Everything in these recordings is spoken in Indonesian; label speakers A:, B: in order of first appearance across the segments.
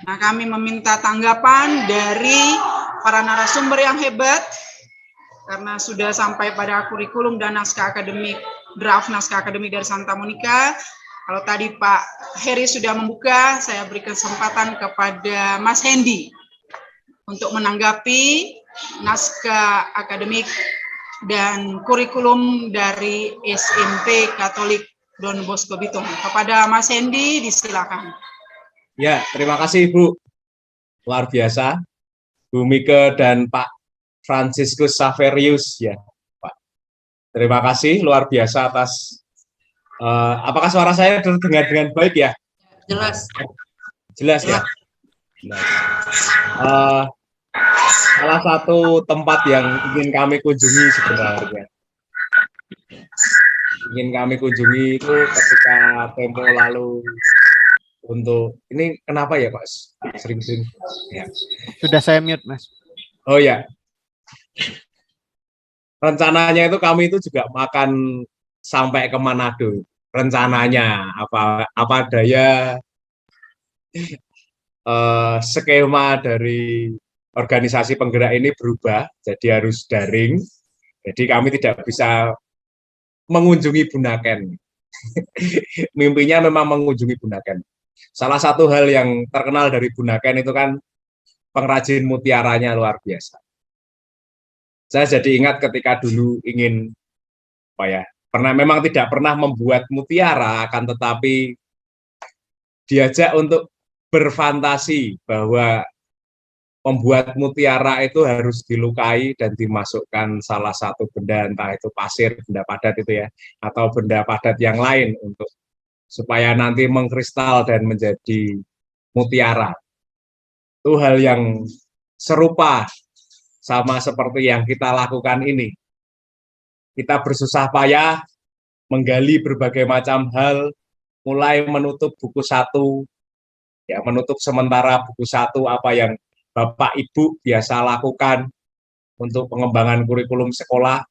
A: Nah, kami meminta tanggapan dari para narasumber yang hebat, karena sudah sampai pada kurikulum dan naskah akademik, draft naskah akademik dari Santa Monica. Kalau tadi Pak Heri sudah membuka, saya beri kesempatan kepada Mas Hendy untuk menanggapi naskah akademik dan kurikulum dari SMP Katolik Don Bosco Bitung. Kepada Mas Hendy, disilakan.
B: Ya, terima kasih Ibu. Luar biasa. Bu Mike dan Pak Franciscus Saverius, ya Pak. Terima kasih, luar biasa atas. Apakah suara saya terdengar dengan baik ya?
A: Jelas.
B: Jelas ya. Salah satu tempat yang ingin kami kunjungi sebenarnya. Ingin kami kunjungi itu ketika tempo lalu untuk ini kenapa ya Pak? Sering-sering. Ya.
C: Sudah saya mute Mas.
B: Oh ya. Rencananya itu kami itu juga makan sampai ke Manado. Rencananya apa daya skema dari organisasi penggerak ini berubah, jadi harus daring. Jadi kami tidak bisa mengunjungi Bunaken. Mimpinya memang mengunjungi Bunaken. Salah satu hal yang terkenal dari Bunaken itu kan pengrajin mutiaranya luar biasa. Saya jadi ingat ketika dulu ingin memang tidak pernah membuat mutiara, akan tetapi diajak untuk berfantasi bahwa membuat mutiara itu harus dilukai dan dimasukkan salah satu benda, entah itu pasir, benda padat itu ya, atau benda padat yang lain untuk supaya nanti mengkristal dan menjadi mutiara. Itu hal yang serupa sama seperti yang kita lakukan ini. Kita bersusah payah menggali berbagai macam hal, mulai menutup buku satu, ya menutup sementara buku satu apa yang Bapak Ibu biasa lakukan untuk pengembangan kurikulum sekolah,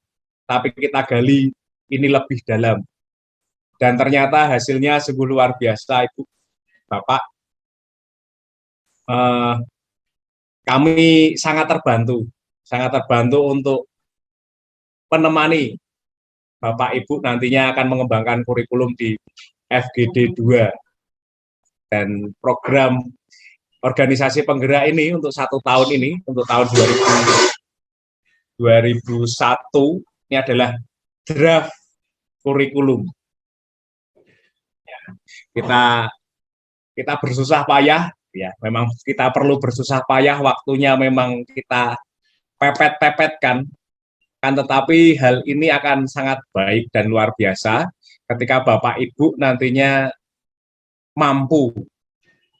B: tapi kita gali ini lebih dalam. Dan ternyata hasilnya sungguh luar biasa, Ibu, Bapak. Kami sangat terbantu untuk menemani Bapak Ibu nantinya akan mengembangkan kurikulum di FGD 2 dan program organisasi penggerak ini untuk 1 tahun ini, untuk tahun 2001 ini adalah draft kurikulum. Ya, kita bersusah payah, ya memang kita perlu bersusah payah, waktunya memang kita pepet-pepetkan. Kan tetapi hal ini akan sangat baik dan luar biasa ketika Bapak Ibu nantinya mampu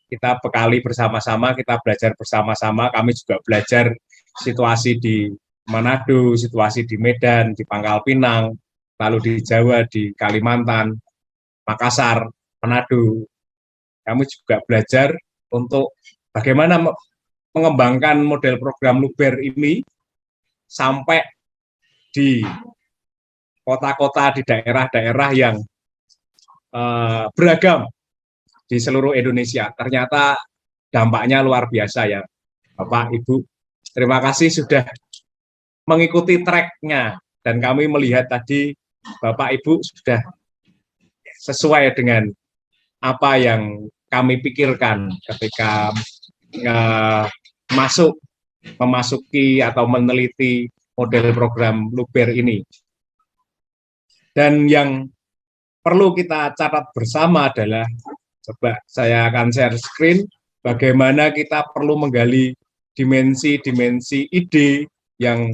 B: kita bekali bersama-sama, kita belajar bersama-sama, kami juga belajar situasi di Manado, situasi di Medan, di Pangkal Pinang, lalu di Jawa, di Kalimantan, Makassar, Manado. Kami juga belajar untuk bagaimana mengembangkan model program Luber ini sampai di kota-kota, di daerah-daerah yang beragam di seluruh Indonesia. Ternyata dampaknya luar biasa ya, Bapak, Ibu. Terima kasih sudah mengikuti track-nya, dan kami melihat tadi Bapak, Ibu sudah sesuai dengan apa yang kami pikirkan ketika memasuki atau meneliti model program Luber ini. Dan yang perlu kita catat bersama adalah, coba saya akan share screen, bagaimana kita perlu menggali dimensi-dimensi ide yang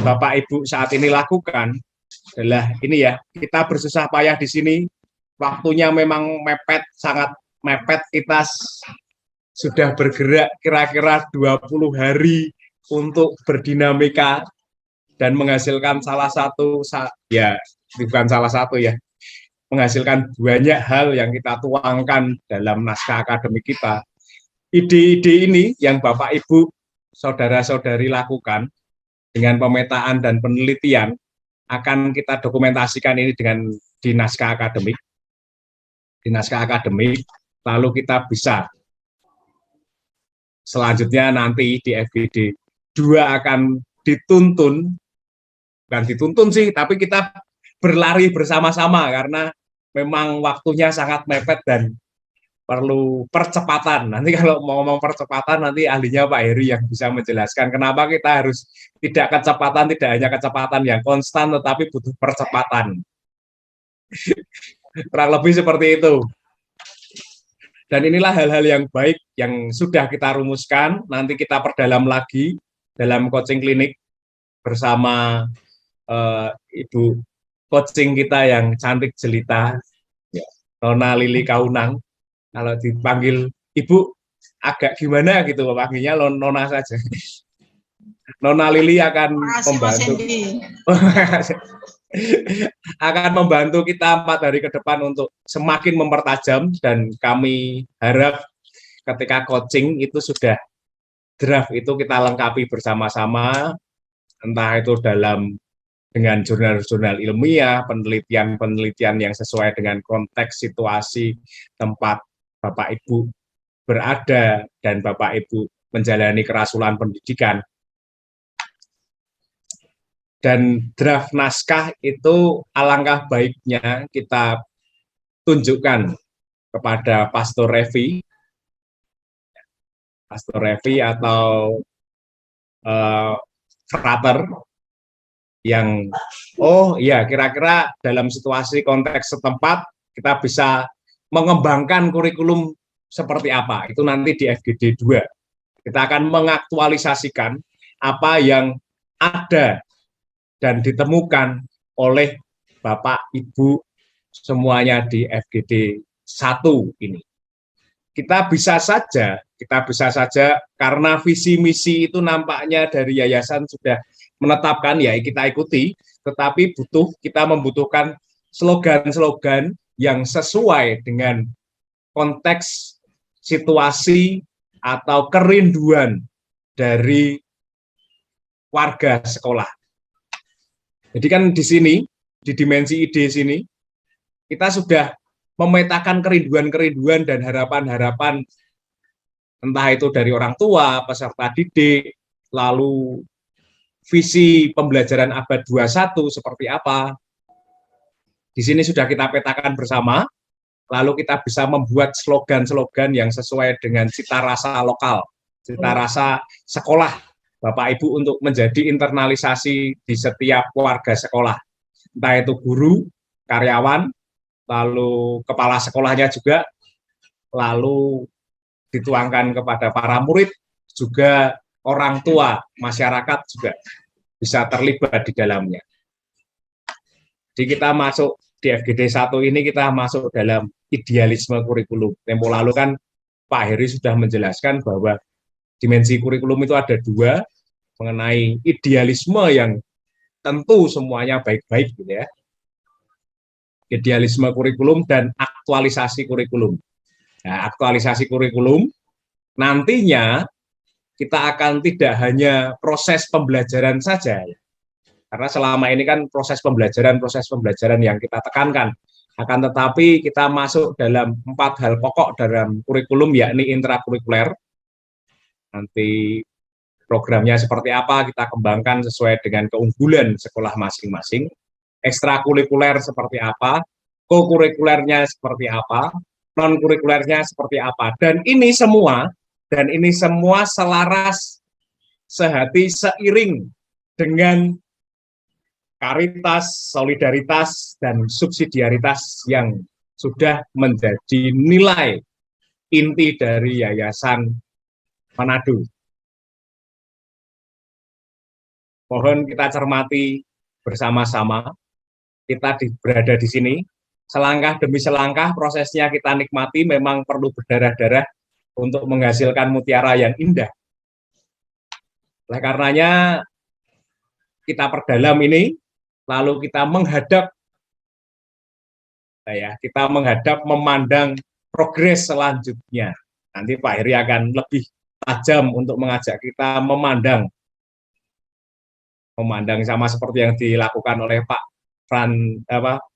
B: Bapak Ibu saat ini lakukan. Adalah ini ya, kita bersusah payah di sini, waktunya memang mepet, sangat mepet, kita sudah bergerak kira-kira 20 hari untuk berdinamika dan menghasilkan menghasilkan banyak hal yang kita tuangkan dalam naskah akademik kita. Ide-ide ini yang Bapak Ibu, saudara-saudari lakukan dengan pemetaan dan penelitian, akan kita dokumentasikan ini di naskah akademik. di naskah akademik, lalu kita bisa selanjutnya nanti di FGD 2 akan dituntun, bukan dituntun sih, tapi kita berlari bersama-sama karena memang waktunya sangat mepet dan perlu percepatan. Nanti kalau mau ngomong percepatan, nanti ahlinya Pak Heri yang bisa menjelaskan kenapa kita harus tidak kecepatan, tidak hanya kecepatan yang konstan, tetapi butuh percepatan. Kurang lebih seperti itu. Dan inilah hal-hal yang baik yang sudah kita rumuskan, nanti kita perdalam lagi dalam coaching klinik bersama Ibu coaching kita yang cantik jelita, Nona Lili Kaunang. Kalau dipanggil Ibu agak gimana gitu, panggilnya Nona saja. Nona Lili akan membantu. Akan membantu kita 4 hari ke depan untuk semakin mempertajam, dan kami harap ketika coaching itu sudah draft itu kita lengkapi bersama-sama, entah itu dengan jurnal-jurnal ilmiah, penelitian-penelitian yang sesuai dengan konteks situasi tempat Bapak Ibu berada dan Bapak Ibu menjalani kerasulan pendidikan. Dan draft naskah itu alangkah baiknya kita tunjukkan kepada Pastor Revi atau frater yang, oh iya, kira-kira dalam situasi konteks setempat kita bisa mengembangkan kurikulum seperti apa. Itu nanti di FGD 2. Kita akan mengaktualisasikan apa yang ada dan ditemukan oleh Bapak Ibu semuanya di FGD 1 ini. Kita bisa saja karena visi misi itu nampaknya dari yayasan sudah menetapkan, ya kita ikuti, tetapi kita membutuhkan slogan-slogan yang sesuai dengan konteks situasi atau kerinduan dari warga sekolah. Jadi kan di sini, di dimensi ide sini, kita sudah memetakan kerinduan-kerinduan dan harapan-harapan, entah itu dari orang tua, peserta didik, lalu visi pembelajaran abad 21 seperti apa. Di sini sudah kita petakan bersama, lalu kita bisa membuat slogan-slogan yang sesuai dengan cita rasa lokal, cita rasa sekolah Bapak Ibu untuk menjadi internalisasi di setiap warga sekolah. Entah itu guru, karyawan, lalu kepala sekolahnya juga, lalu dituangkan kepada para murid, juga orang tua, masyarakat juga bisa terlibat di dalamnya. Jadi kita masuk di FGD 1 ini, kita masuk dalam idealisme kurikulum. Tempo lalu kan Pak Heri sudah menjelaskan bahwa dimensi kurikulum itu ada 2, mengenai idealisme yang tentu semuanya baik-baik gitu ya. Idealisme kurikulum dan aktualisasi kurikulum. Nah, aktualisasi kurikulum nantinya kita akan tidak hanya proses pembelajaran saja, karena selama ini kan proses pembelajaran yang kita tekankan, akan tetapi kita masuk dalam 4 hal pokok dalam kurikulum, yakni intrakurikuler. Nanti programnya seperti apa kita kembangkan sesuai dengan keunggulan sekolah masing-masing. Ekstrakurikuler seperti apa, kokurikulernya seperti apa, non-kurikulernya seperti apa. Dan ini semua selaras, sehati, seiring dengan karitas, solidaritas, dan subsidiaritas yang sudah menjadi nilai inti dari Yayasan Manado. Mohon kita cermati bersama-sama, kita berada di sini, selangkah demi selangkah prosesnya kita nikmati, memang perlu berdarah-darah untuk menghasilkan mutiara yang indah. Oleh karenanya, kita perdalam ini, lalu kita menghadap memandang progres selanjutnya. Nanti Pak Heri akan lebih tajam untuk mengajak kita memandang sama seperti yang dilakukan oleh Pak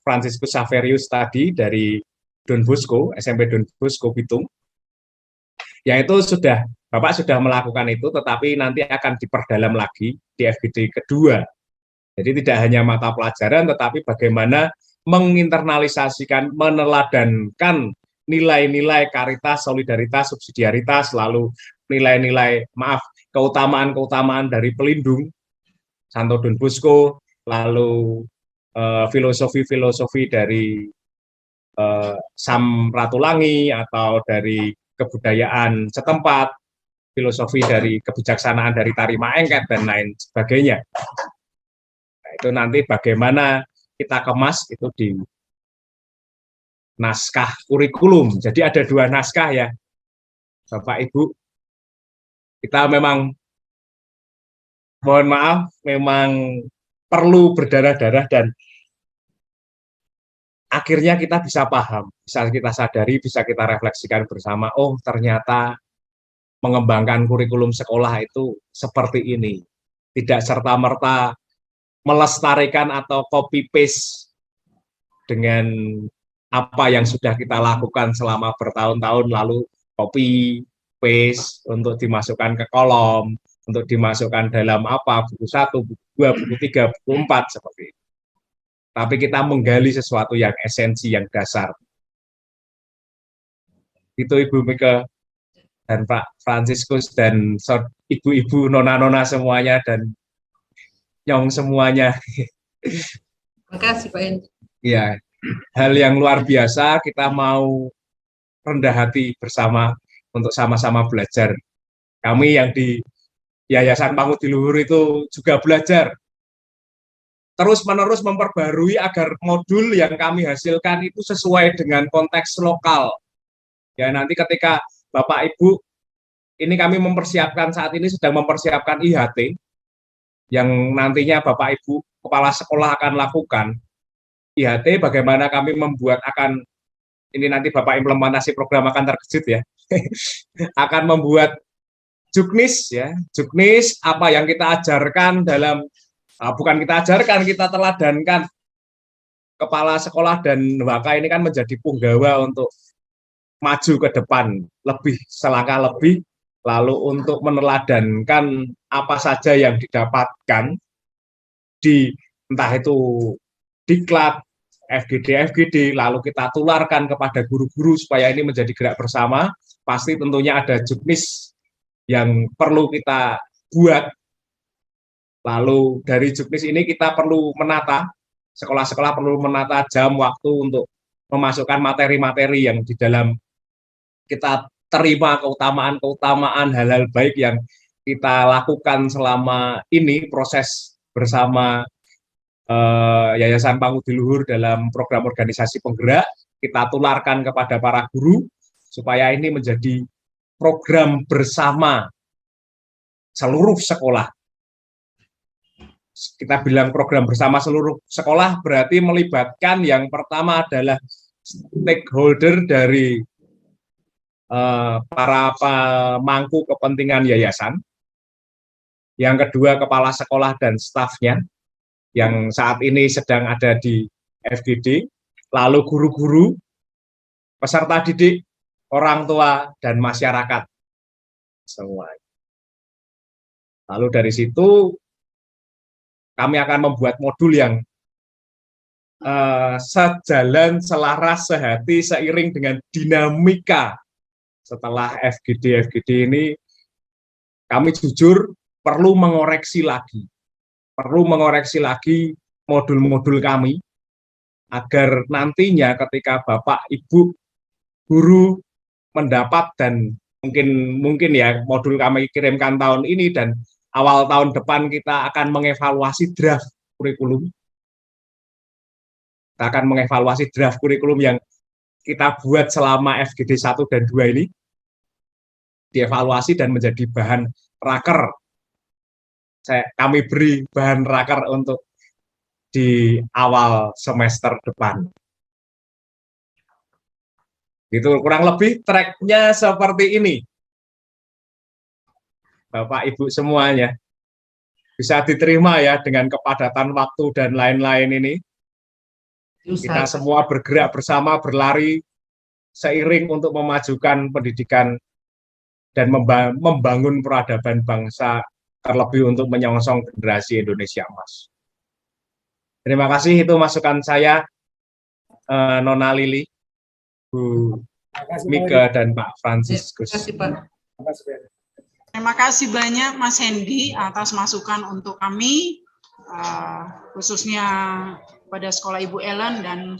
B: Franciscus Saverius tadi dari Don Bosco, SMP Don Bosco Bitung. Yaitu Bapak sudah melakukan itu, tetapi nanti akan diperdalam lagi di FGD kedua. Jadi tidak hanya mata pelajaran, tetapi bagaimana menginternalisasikan, meneladankan nilai-nilai karitas, solidaritas, subsidiaritas, lalu nilai-nilai, keutamaan-keutamaan dari pelindung, Santo Don Bosco, lalu filosofi-filosofi dari Sam Ratulangi atau dari kebudayaan setempat, filosofi dari kebijaksanaan dari Tari Maengket, dan lain sebagainya. Nah, itu nanti bagaimana kita kemas itu di naskah kurikulum. Jadi ada 2 naskah ya, Bapak Ibu. Kita memang, mohon maaf, memang perlu berdarah-darah dan akhirnya kita bisa paham, bisa kita sadari, bisa kita refleksikan bersama, oh ternyata mengembangkan kurikulum sekolah itu seperti ini. Tidak serta-merta melestarikan atau copy-paste dengan apa yang sudah kita lakukan selama bertahun-tahun, lalu copy-paste untuk dimasukkan ke kolom, untuk dimasukkan dalam buku 1, buku 2, buku 3, buku 4, seperti itu. Tapi kita menggali sesuatu yang esensi, yang dasar. Itu Ibu Mika dan Pak Franciscus dan ibu-ibu, nona-nona semuanya, dan nyong semuanya.
D: Terima kasih Pak Hendri.
B: Ya, hal yang luar biasa, kita mau rendah hati bersama untuk sama-sama belajar. Kami yang di Yayasan Pangudi-Luhur itu juga belajar. Terus-menerus memperbarui agar modul yang kami hasilkan itu sesuai dengan konteks lokal. Ya, nanti ketika Bapak Ibu, ini kami mempersiapkan, saat ini sedang mempersiapkan IHT, yang nantinya Bapak Ibu kepala sekolah akan lakukan. IHT bagaimana kami membuat ini nanti Bapak implementasi program akan terkejut ya, akan membuat juknis ya, juknis apa yang kita ajarkan dalam, bukan kita ajarkan, kita teladankan. Kepala sekolah dan waka ini kan menjadi punggawa untuk maju ke depan, lebih selangkah lebih, lalu untuk meneladankan apa saja yang didapatkan di entah itu diklat, FGD, lalu kita tularkan kepada guru-guru supaya ini menjadi gerak bersama. Pasti tentunya ada juknis yang perlu kita buat. Lalu dari juknis ini kita perlu menata, sekolah-sekolah perlu menata jam waktu untuk memasukkan materi-materi yang di dalam kita terima, keutamaan-keutamaan, hal-hal baik yang kita lakukan selama ini, proses bersama Yayasan Pangudi-Luhur dalam program organisasi penggerak, kita tularkan kepada para guru, supaya ini menjadi program bersama seluruh sekolah. Kita bilang program bersama seluruh sekolah berarti melibatkan yang pertama adalah stakeholder dari para pemangku kepentingan yayasan, yang kedua kepala sekolah dan stafnya yang saat ini sedang ada di FGD, lalu guru-guru, peserta didik, orang tua, dan masyarakat semua. Lalu dari situ kami akan membuat modul yang sejalan, selaras, sehati, seiring dengan dinamika setelah FGD ini. Kami jujur perlu mengoreksi lagi modul-modul kami, agar nantinya ketika Bapak Ibu guru mendapat, dan mungkin ya modul kami kirimkan tahun ini, dan awal tahun depan kita akan mengevaluasi draft kurikulum. Kita akan mengevaluasi draft kurikulum yang kita buat selama FGD 1 dan 2 ini, dievaluasi dan menjadi bahan raker. Kami beri bahan raker untuk di awal semester depan. Itu kurang lebih tracknya seperti ini. Bapak Ibu semuanya, bisa diterima ya dengan kepadatan waktu dan lain-lain ini. Kita semua bergerak bersama, berlari seiring untuk memajukan pendidikan dan membangun peradaban bangsa, terlebih untuk menyongsong generasi Indonesia Emas. Terima kasih, itu masukan saya, Nona Lili, Bu Mika, dan Pak Franciscus.
D: Terima kasih, Pak.
A: Terima kasih banyak Mas Hendy atas masukan untuk kami, khususnya pada Sekolah Ibu Ellen dan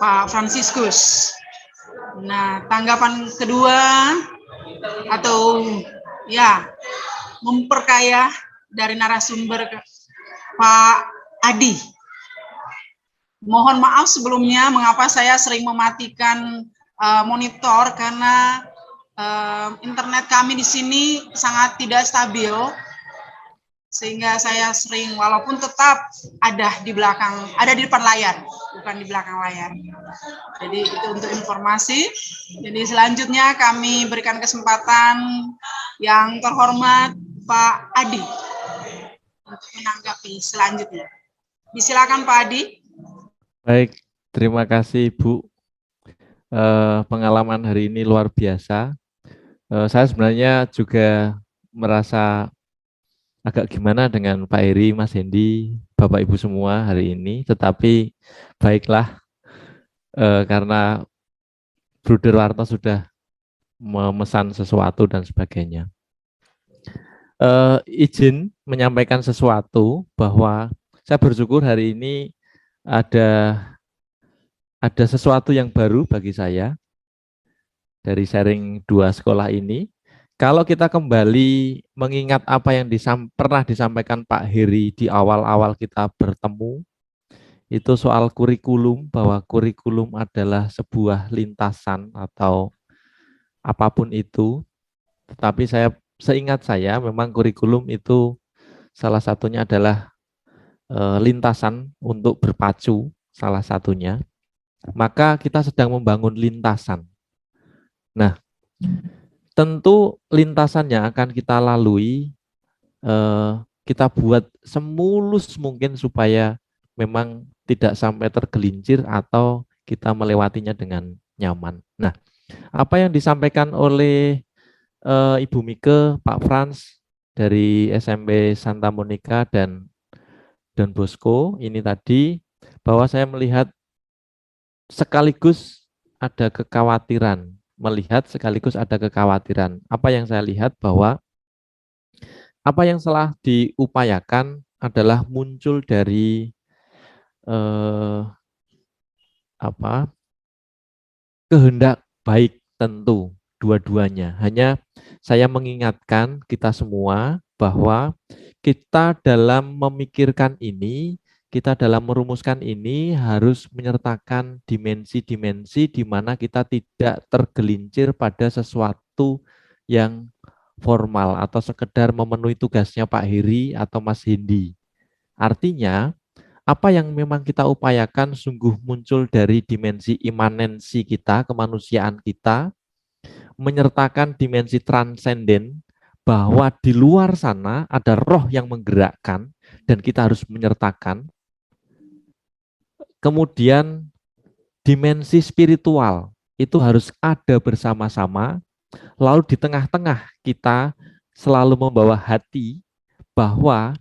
A: Pak Franciscus. Nah, tanggapan kedua atau ya memperkaya dari narasumber Pak Adi. Mohon maaf sebelumnya mengapa saya sering mematikan monitor karena internet kami di sini sangat tidak stabil, sehingga saya sering walaupun tetap ada di depan layar, bukan di belakang layar. Jadi itu untuk informasi. Jadi selanjutnya kami berikan kesempatan yang terhormat Pak Adi untuk menanggapi selanjutnya. Silakan Pak Adi.
E: Baik, terima kasih Bu. Pengalaman hari ini luar biasa. Saya sebenarnya juga merasa agak gimana dengan Pak Heri, Mas Hendy, Bapak Ibu semua hari ini, tetapi baiklah karena Bruder Warto sudah memesan sesuatu dan sebagainya. Izin menyampaikan sesuatu bahwa saya bersyukur hari ini ada sesuatu yang baru bagi saya dari sharing dua sekolah ini. Kalau kita kembali mengingat apa yang pernah disampaikan Pak Heri di awal-awal kita bertemu, itu soal kurikulum, bahwa kurikulum adalah sebuah lintasan atau apapun itu. Tetapi seingat saya memang kurikulum itu salah satunya adalah lintasan untuk berpacu, salah satunya. Maka kita sedang membangun lintasan. Nah, tentu lintasan yang akan kita lalui, kita buat semulus mungkin supaya memang tidak sampai tergelincir atau kita melewatinya dengan nyaman. Nah, apa yang disampaikan oleh Ibu Mika, Pak Frans dari SMP Santa Monica dan Don Bosco ini tadi, bahwa saya melihat sekaligus ada kekhawatiran. Apa yang saya lihat bahwa apa yang telah diupayakan adalah muncul dari kehendak baik tentu dua-duanya. Hanya saya mengingatkan kita semua bahwa kita dalam memikirkan ini, kita dalam merumuskan ini harus menyertakan dimensi-dimensi di mana kita tidak tergelincir pada sesuatu yang formal atau sekedar memenuhi tugasnya Pak Heri atau Mas Hendy. Artinya, apa yang memang kita upayakan sungguh muncul dari dimensi imanensi kita, kemanusiaan kita, menyertakan dimensi transenden, bahwa di luar sana ada roh yang menggerakkan dan kita harus menyertakan. Kemudian dimensi spiritual itu harus ada bersama-sama, lalu di tengah-tengah kita selalu membawa hati bahwa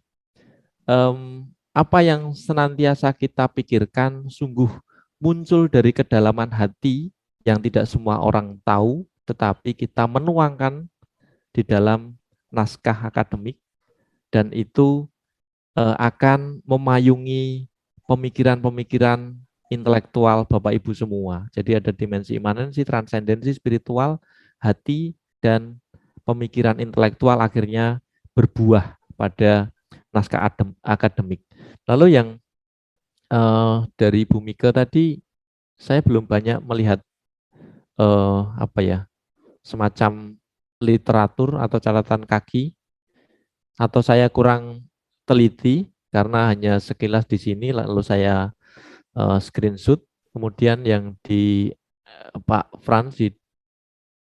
E: apa yang senantiasa kita pikirkan sungguh muncul dari kedalaman hati yang tidak semua orang tahu, tetapi kita menuangkan di dalam naskah akademik, dan itu akan memayungi pemikiran-pemikiran intelektual Bapak Ibu semua. Jadi ada dimensi imanensi, transendensi, spiritual, hati, dan pemikiran intelektual akhirnya berbuah pada naskah akademik. Lalu yang dari Bu Mika tadi, saya belum banyak melihat semacam literatur atau catatan kaki, atau saya kurang teliti karena hanya sekilas di sini lalu saya screenshot. Kemudian yang di Pak Frans di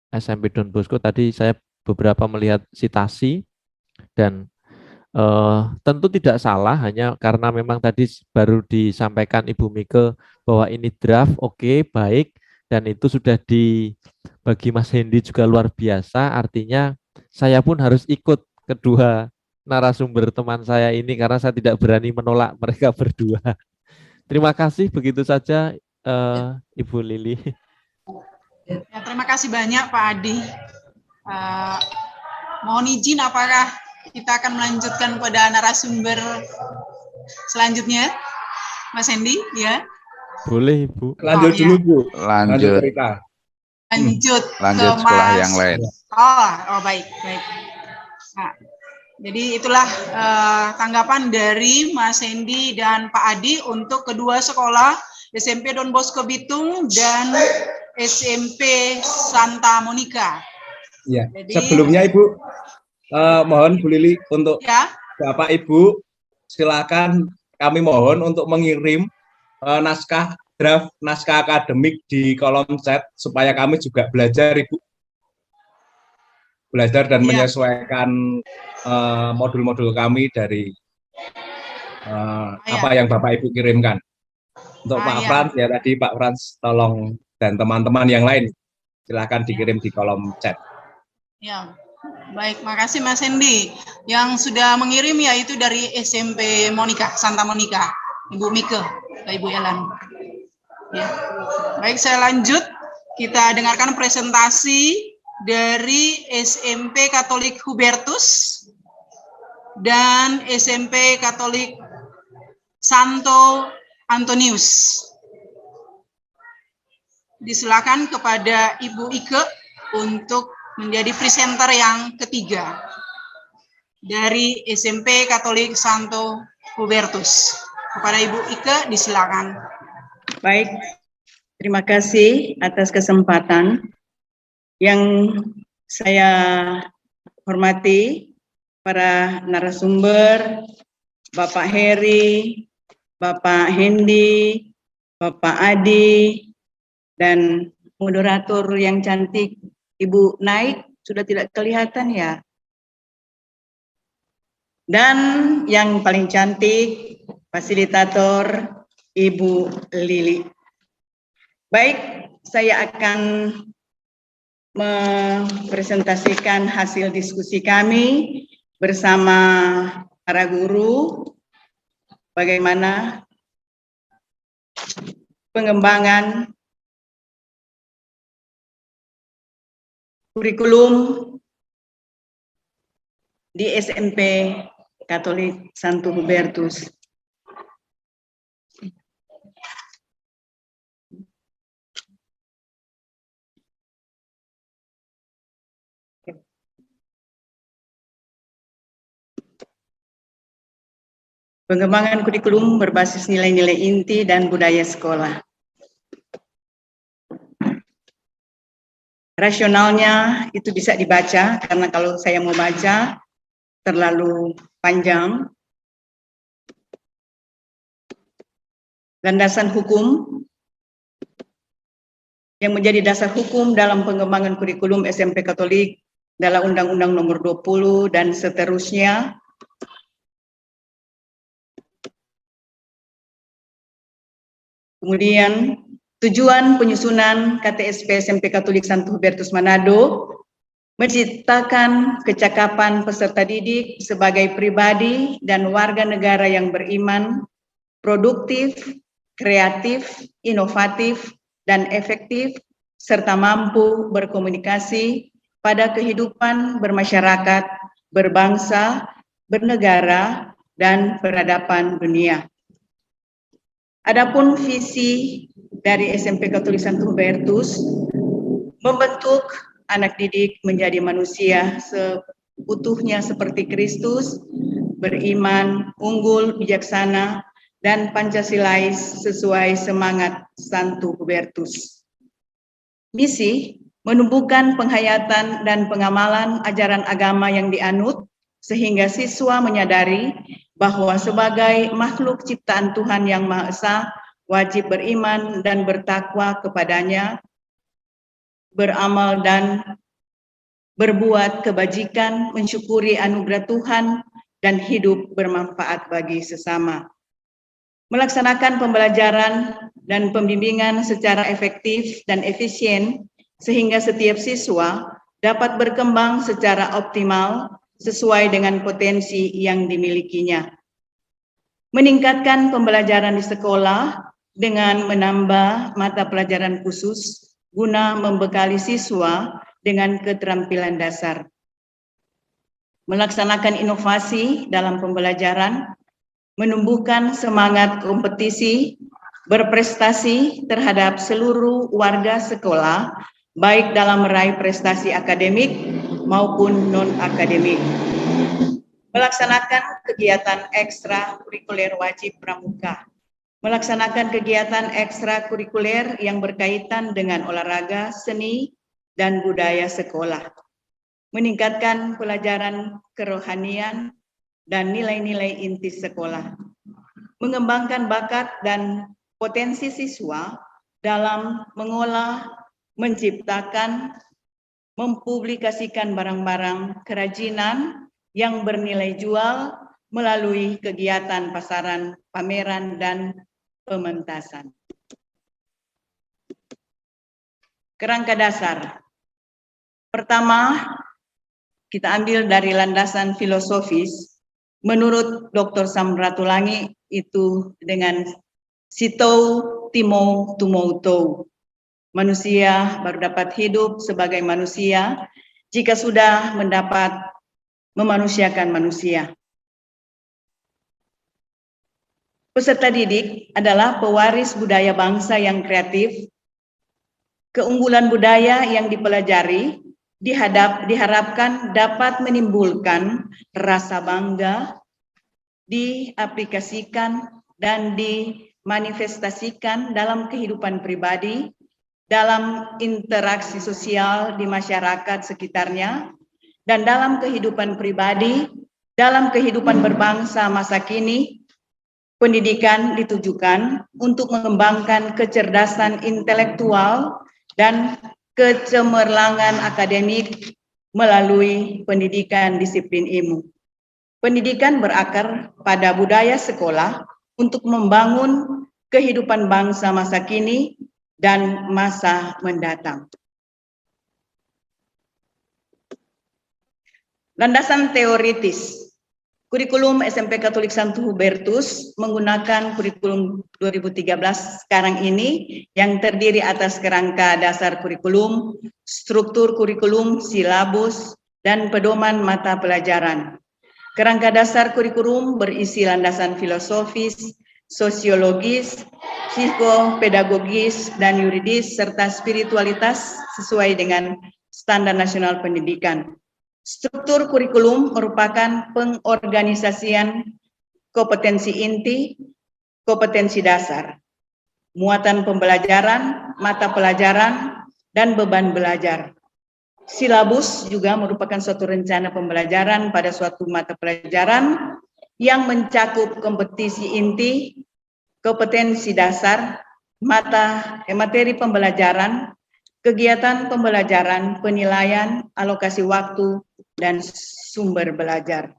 E: SMP Don Bosco tadi saya beberapa melihat citasi, dan tentu tidak salah, hanya karena memang tadi baru disampaikan Ibu Mika bahwa ini draft, oke, baik, dan itu sudah bagi Mas Hendy juga luar biasa, artinya saya pun harus ikut kedua narasumber teman saya ini karena saya tidak berani menolak mereka berdua. Terima kasih, begitu saja Ibu Lili.
A: Ya, terima kasih banyak Pak Adi. Mohon izin, apakah kita akan melanjutkan pada narasumber selanjutnya, Mas Hendy? Ya.
E: Boleh, Ibu.
B: Lanjut dulu, Bu. Lanjut
F: Lanjut,
B: cerita.
A: Lanjut
F: lanjut
A: ke
F: sekolah
A: Mas.
F: yang lain.
A: Oh, baik. Nah, jadi itulah tanggapan dari Mas Hendy dan Pak Adi untuk kedua sekolah, SMP Don Bosco Bitung dan SMP Santa Monica.
B: Ya.
A: Jadi,
B: Sebelumnya Ibu, mohon Bu Lili untuk
A: ya,
B: Bapak Ibu, silakan kami mohon untuk mengirim draft naskah akademik di kolom chat supaya kami juga belajar, Ibu. Belajar dan
A: Iya.
B: menyesuaikan modul-modul kami dari apa yang Bapak Ibu kirimkan. Untuk Pak
A: iya.
B: Frans, ya tadi Pak Frans tolong, dan teman-teman yang lain silakan dikirim di kolom chat.
A: Ya, baik, makasih Mas Hendy. Yang sudah mengirim yaitu dari SMP Monica, Santa Monica, Ibu Mika, Ibu Elan. Ya. Baik, saya lanjut. Kita dengarkan presentasi dari SMP Katolik Hubertus dan SMP Katolik Santo Antonius. Disilakan kepada Ibu Ike untuk menjadi presenter yang ketiga dari SMP Katolik Santo Hubertus. Kepada Ibu Ike, disilakan.
G: Baik, terima kasih atas kesempatan. Yang saya hormati para narasumber, Bapak Heri, Bapak Hendy, Bapak Adi, dan moderator yang cantik, Ibu Naik, sudah tidak kelihatan ya. Dan yang paling cantik, fasilitator Ibu Lili. Baik, saya akan mempresentasikan hasil diskusi kami bersama para guru, bagaimana pengembangan kurikulum di SMP Katolik Santo Hubertus. Pengembangan kurikulum berbasis nilai-nilai inti dan budaya sekolah. Rasionalnya itu bisa dibaca, karena kalau saya mau baca terlalu panjang. Landasan hukum yang menjadi dasar hukum dalam pengembangan kurikulum SMP Katolik dalam Undang-Undang Nomor 20 dan seterusnya. Kemudian tujuan penyusunan KTSP SMP Katolik Santo Hubertus Manado menciptakan kecakapan peserta didik sebagai pribadi dan warga negara yang beriman, produktif, kreatif, inovatif, dan efektif, serta mampu berkomunikasi pada kehidupan bermasyarakat, berbangsa, bernegara, dan peradaban dunia. Adapun visi dari SMP Katolik Santo Hubertus membentuk anak didik menjadi manusia seutuhnya seperti Kristus, beriman, unggul, bijaksana, dan Pancasilais sesuai semangat Santo Hubertus. Misi menumbuhkan penghayatan dan pengamalan ajaran agama yang dianut sehingga siswa menyadari bahwa sebagai makhluk ciptaan Tuhan yang Maha Esa, wajib beriman dan bertakwa kepadanya, beramal dan berbuat kebajikan, mensyukuri anugerah Tuhan, dan hidup bermanfaat bagi sesama. melaksanakan pembelajaran dan pembimbingan secara efektif dan efisien sehingga setiap siswa dapat berkembang secara optimal sesuai dengan potensi yang dimilikinya. Meningkatkan pembelajaran di sekolah dengan menambah mata pelajaran khusus guna membekali siswa dengan keterampilan dasar. Melaksanakan inovasi dalam pembelajaran, menumbuhkan semangat kompetisi, berprestasi terhadap seluruh warga sekolah, baik dalam meraih prestasi akademik maupun non-akademik. Melaksanakan kegiatan ekstrakurikuler wajib pramuka. Melaksanakan kegiatan ekstrakurikuler yang berkaitan dengan olahraga, seni, dan budaya sekolah. Meningkatkan pelajaran kerohanian dan nilai-nilai inti sekolah. Mengembangkan bakat dan potensi siswa dalam mengolah, menciptakan, mempublikasikan barang-barang kerajinan yang bernilai jual melalui kegiatan pasaran, pameran, dan pementasan. Kerangka dasar. Pertama, kita ambil dari landasan filosofis. Menurut Dr. Samratulangi itu dengan sitou timou tumou tou. Manusia baru dapat hidup sebagai manusia jika sudah mendapat memanusiakan manusia. Peserta didik adalah pewaris budaya bangsa yang kreatif. Keunggulan budaya yang dipelajari diharapkan dapat menimbulkan rasa bangga, diaplikasikan dan dimanifestasikan dalam kehidupan pribadi, dalam interaksi sosial di masyarakat sekitarnya, dan dalam kehidupan pribadi, dalam kehidupan berbangsa masa kini. Pendidikan ditujukan untuk mengembangkan kecerdasan intelektual dan kecemerlangan akademik melalui pendidikan disiplin ilmu. Pendidikan berakar pada budaya sekolah untuk membangun kehidupan bangsa masa kini dan masa mendatang. Landasan teoritis. Kurikulum SMP Katolik Santo Hubertus menggunakan kurikulum 2013 sekarang ini yang terdiri atas kerangka dasar kurikulum, struktur kurikulum, silabus, dan pedoman mata pelajaran. Kerangka dasar kurikulum berisi landasan filosofis, sosiologis, psikopedagogis, dan yuridis, serta spiritualitas sesuai dengan standar nasional pendidikan. Struktur kurikulum merupakan pengorganisasian kompetensi inti, kompetensi dasar, muatan pembelajaran, mata pelajaran, dan beban belajar. Silabus juga merupakan suatu rencana pembelajaran pada suatu mata pelajaran yang mencakup kompetisi inti, kompetensi dasar, materi pembelajaran, kegiatan pembelajaran, penilaian, alokasi waktu, dan sumber belajar.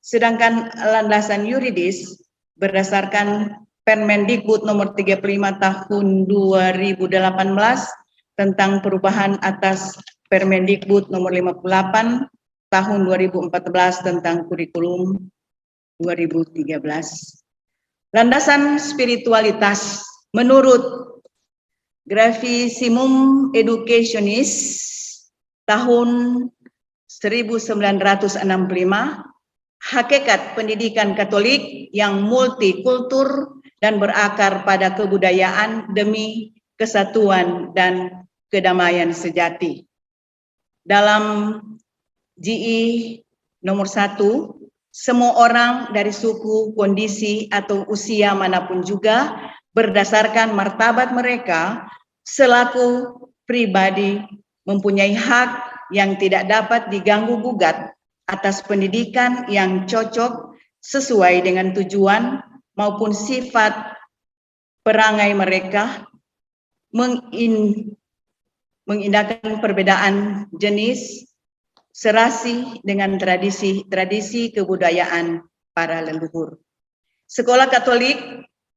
G: Sedangkan landasan yuridis berdasarkan Permendikbud nomor 35 tahun 2018 tentang perubahan atas Permendikbud nomor 58 tahun 2014 tentang kurikulum 2013. Landasan spiritualitas menurut Gravissimum Educationis tahun 1965, hakikat pendidikan Katolik yang multikultur dan berakar pada kebudayaan demi kesatuan dan kedamaian sejati. Dalam GI nomor 1, semua orang dari suku, kondisi, atau usia manapun juga berdasarkan martabat mereka selaku pribadi mempunyai hak yang tidak dapat diganggu-gugat atas pendidikan yang cocok sesuai dengan tujuan maupun sifat perangai mereka, mengindahkan perbedaan jenis, serasi dengan tradisi kebudayaan para leluhur. Sekolah Katolik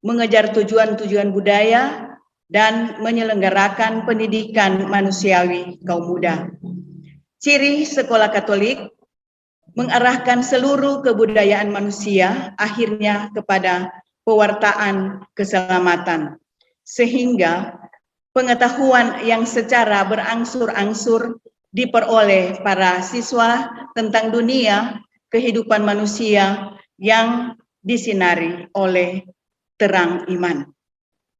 G: mengejar tujuan-tujuan budaya, dan menyelenggarakan pendidikan manusiawi kaum muda. Ciri sekolah Katolik mengarahkan seluruh kebudayaan manusia akhirnya kepada pewartaan keselamatan, sehingga pengetahuan yang secara berangsur-angsur diperoleh para siswa tentang dunia kehidupan manusia yang disinari oleh terang iman.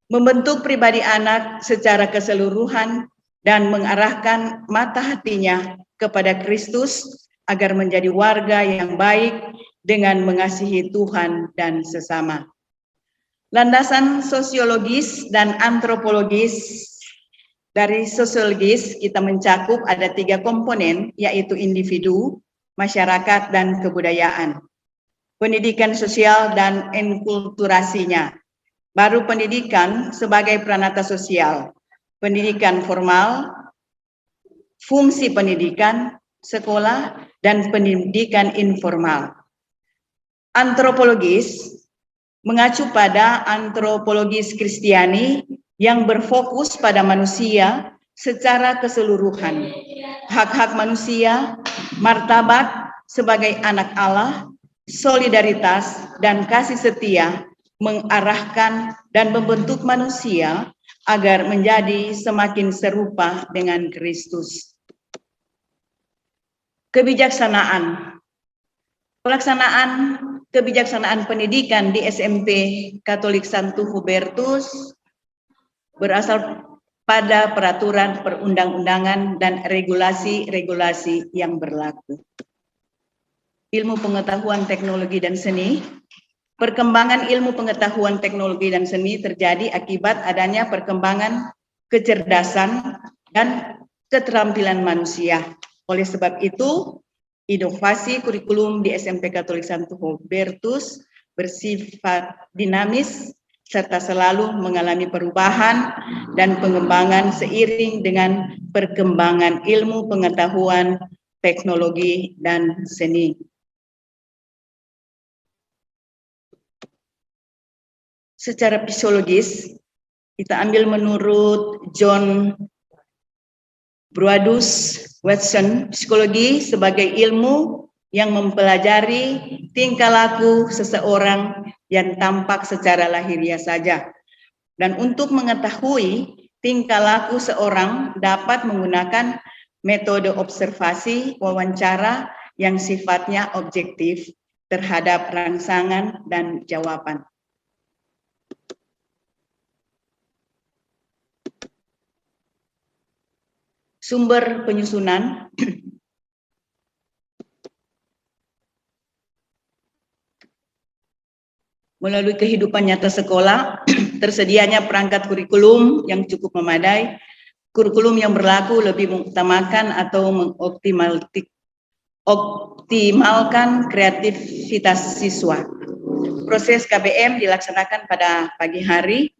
G: Membentuk pribadi anak secara keseluruhan dan mengarahkan mata hatinya kepada Kristus agar menjadi warga yang baik dengan mengasihi Tuhan dan sesama. Landasan sosiologis dan antropologis. Dari sosiologis kita mencakup ada 3 komponen, yaitu individu, masyarakat, dan kebudayaan. Pendidikan sosial dan enkulturasinya. Baru pendidikan sebagai pranata sosial, pendidikan formal, fungsi pendidikan, sekolah, dan pendidikan informal. Antropologis mengacu pada antropologis Kristiani yang berfokus pada manusia secara keseluruhan, hak-hak manusia, martabat sebagai anak Allah, solidaritas, dan kasih setia mengarahkan dan membentuk manusia agar menjadi semakin serupa dengan Kristus. Kebijaksanaan. Pelaksanaan kebijaksanaan pendidikan di SMP Katolik Santo Hubertus berasal pada peraturan perundang-undangan dan regulasi-regulasi yang berlaku. Ilmu pengetahuan teknologi dan seni. Perkembangan ilmu pengetahuan teknologi dan seni terjadi akibat adanya perkembangan kecerdasan dan keterampilan manusia. Oleh sebab itu, inovasi kurikulum di SMP Katolik Santo Hubertus bersifat dinamis serta selalu mengalami perubahan dan pengembangan seiring dengan perkembangan ilmu pengetahuan, teknologi, dan seni. Secara fisiologis, kita ambil menurut John Bruadus Watson, psikologi sebagai ilmu yang mempelajari tingkah laku seseorang yang tampak secara lahiriah saja. Dan untuk mengetahui tingkah laku seorang dapat menggunakan metode observasi wawancara yang sifatnya objektif terhadap rangsangan dan jawaban. Sumber penyusunan. Melalui kehidupan nyata sekolah, tersedianya perangkat kurikulum yang cukup memadai. Kurikulum yang berlaku lebih mengutamakan atau mengoptimalkan kreativitas siswa. Proses KBM dilaksanakan pada pagi hari,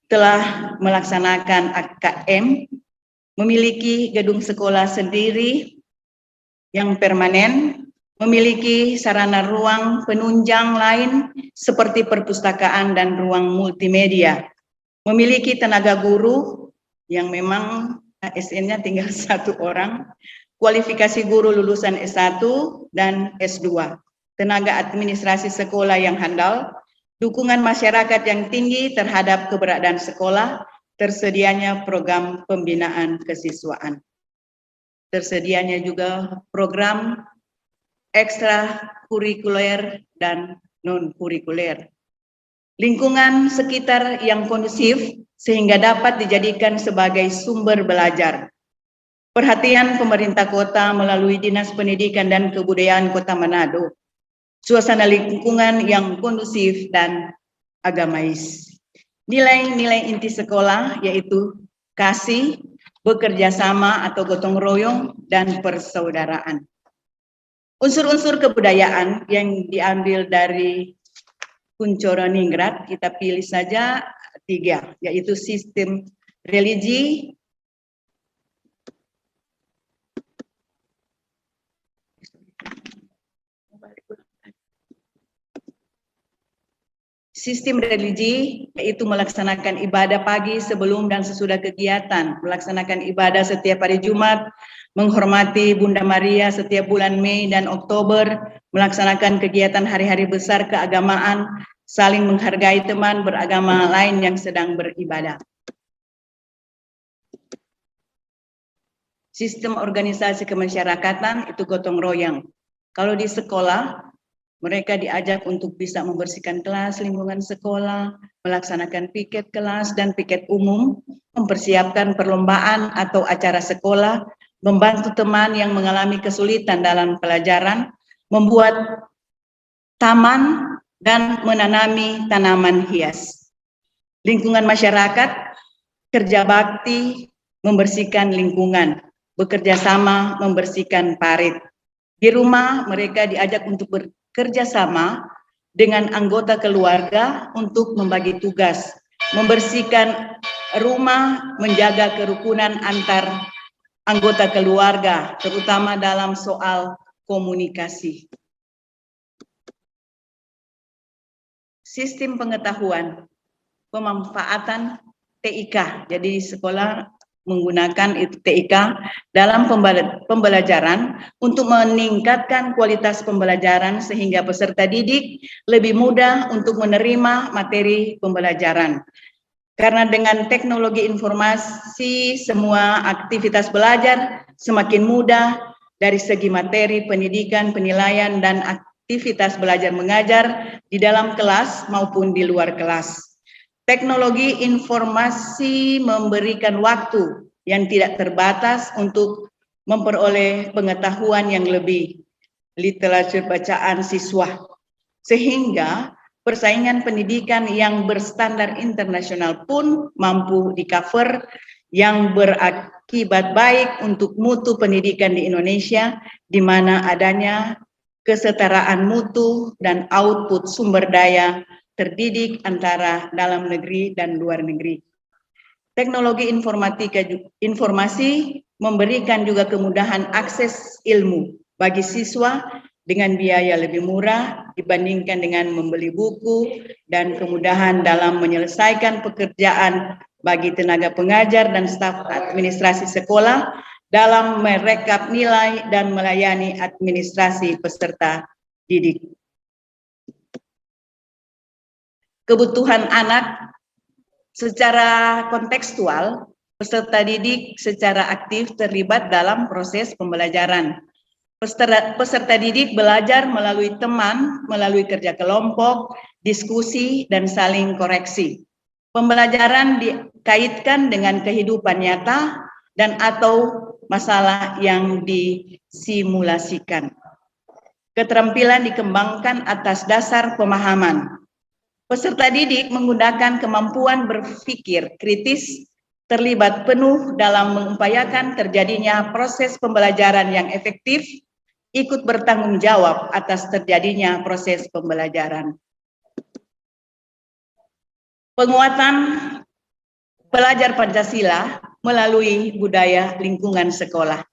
G: telah melaksanakan AKM, memiliki gedung sekolah sendiri yang permanen, memiliki sarana ruang penunjang lain seperti perpustakaan dan ruang multimedia, memiliki tenaga guru yang memang ASN-nya tinggal 1 orang, kualifikasi guru lulusan S1 dan S2, tenaga administrasi sekolah yang handal, dukungan masyarakat yang tinggi terhadap keberadaan sekolah, tersedianya program pembinaan kesiswaan. Tersedianya juga program ekstrakurikuler dan non-kurikuler. Lingkungan sekitar yang kondusif sehingga dapat dijadikan sebagai sumber belajar. Perhatian pemerintah kota melalui Dinas Pendidikan dan Kebudayaan Kota Manado. Suasana lingkungan yang kondusif dan agamais. Nilai-nilai inti sekolah yaitu kasih, bekerja sama atau gotong royong, dan persaudaraan. Unsur-unsur kebudayaan yang diambil dari Kunchoro-Ningrat, kita pilih saja 3, yaitu sistem religi, Sistem religi, yaitu melaksanakan ibadah pagi sebelum dan sesudah kegiatan, melaksanakan ibadah setiap hari Jumat, menghormati Bunda Maria setiap bulan Mei dan Oktober, melaksanakan kegiatan hari-hari besar keagamaan, saling menghargai teman beragama lain yang sedang beribadah. Sistem organisasi kemasyarakatan itu gotong royong. Kalau di sekolah, mereka diajak untuk bisa membersihkan kelas, lingkungan sekolah, melaksanakan piket kelas dan piket umum, mempersiapkan perlombaan atau acara sekolah, membantu teman yang mengalami kesulitan dalam pelajaran, membuat taman dan menanami tanaman hias. Lingkungan masyarakat, kerja bakti, membersihkan lingkungan, bekerja sama membersihkan parit. Di rumah mereka diajak untuk bekerja sama dengan anggota keluarga untuk membagi tugas, membersihkan rumah, menjaga kerukunan antar anggota keluarga, terutama dalam soal komunikasi. Sistem pengetahuan, pemanfaatan TIK. Jadi sekolah menggunakan itu TIK dalam pembelajaran untuk meningkatkan kualitas pembelajaran sehingga peserta didik lebih mudah untuk menerima materi pembelajaran. Karena dengan teknologi informasi semua aktivitas belajar semakin mudah dari segi materi, pendidikan, penilaian, dan aktivitas belajar mengajar di dalam kelas maupun di luar kelas. Teknologi informasi memberikan waktu yang tidak terbatas untuk memperoleh pengetahuan yang lebih, literatur bacaan siswa, sehingga persaingan pendidikan yang berstandar internasional pun mampu di-cover, yang berakibat baik untuk mutu pendidikan di Indonesia, di mana adanya kesetaraan mutu dan output sumber daya terdidik antara dalam negeri dan luar negeri. Teknologi informasi memberikan juga kemudahan akses ilmu bagi siswa dengan biaya lebih murah dibandingkan dengan membeli buku, dan kemudahan dalam menyelesaikan pekerjaan bagi tenaga pengajar dan staf administrasi sekolah dalam merekap nilai dan melayani administrasi peserta didik. Kebutuhan anak secara kontekstual, peserta didik secara aktif terlibat dalam proses pembelajaran. Peserta didik belajar melalui teman, melalui kerja kelompok, diskusi, dan saling koreksi. Pembelajaran dikaitkan dengan kehidupan nyata dan atau masalah yang disimulasikan. Keterampilan dikembangkan atas dasar pemahaman. Peserta didik menggunakan kemampuan berpikir kritis, terlibat penuh dalam mengupayakan terjadinya proses pembelajaran yang efektif, ikut bertanggung jawab atas terjadinya proses pembelajaran. Penguatan pelajar Pancasila melalui budaya lingkungan sekolah.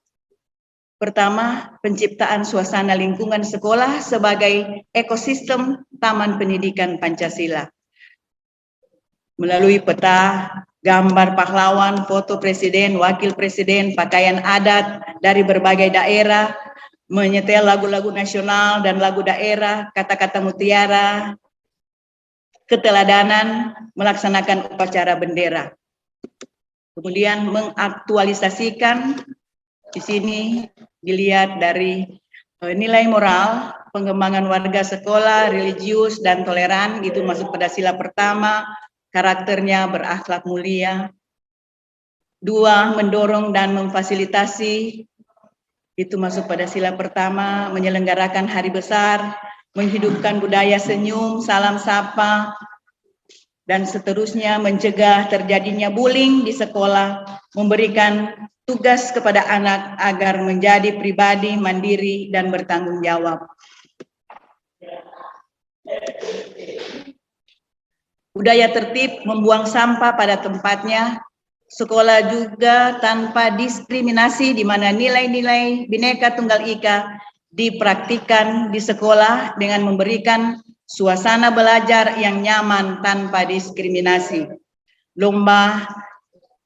G: Pertama, penciptaan suasana lingkungan sekolah sebagai ekosistem Taman Pendidikan Pancasila. Melalui peta, gambar pahlawan, foto presiden, wakil presiden, pakaian adat dari berbagai daerah, menyetel lagu-lagu nasional dan lagu daerah, kata-kata mutiara, keteladanan, melaksanakan upacara bendera. Kemudian mengaktualisasikan, di sini dilihat dari nilai moral, pengembangan warga sekolah, religius, dan toleran, itu masuk pada sila pertama, karakternya berakhlak mulia. 2, mendorong dan memfasilitasi, itu masuk pada sila pertama, menyelenggarakan hari besar, menghidupkan budaya senyum, salam sapa, dan seterusnya, mencegah terjadinya bullying di sekolah, memberikan tugas kepada anak agar menjadi pribadi mandiri dan bertanggung jawab. Budaya tertib, membuang sampah pada tempatnya. Sekolah juga tanpa diskriminasi, di mana nilai-nilai Bhinneka Tunggal Ika dipraktikkan di sekolah dengan memberikan suasana belajar yang nyaman tanpa diskriminasi. Lomba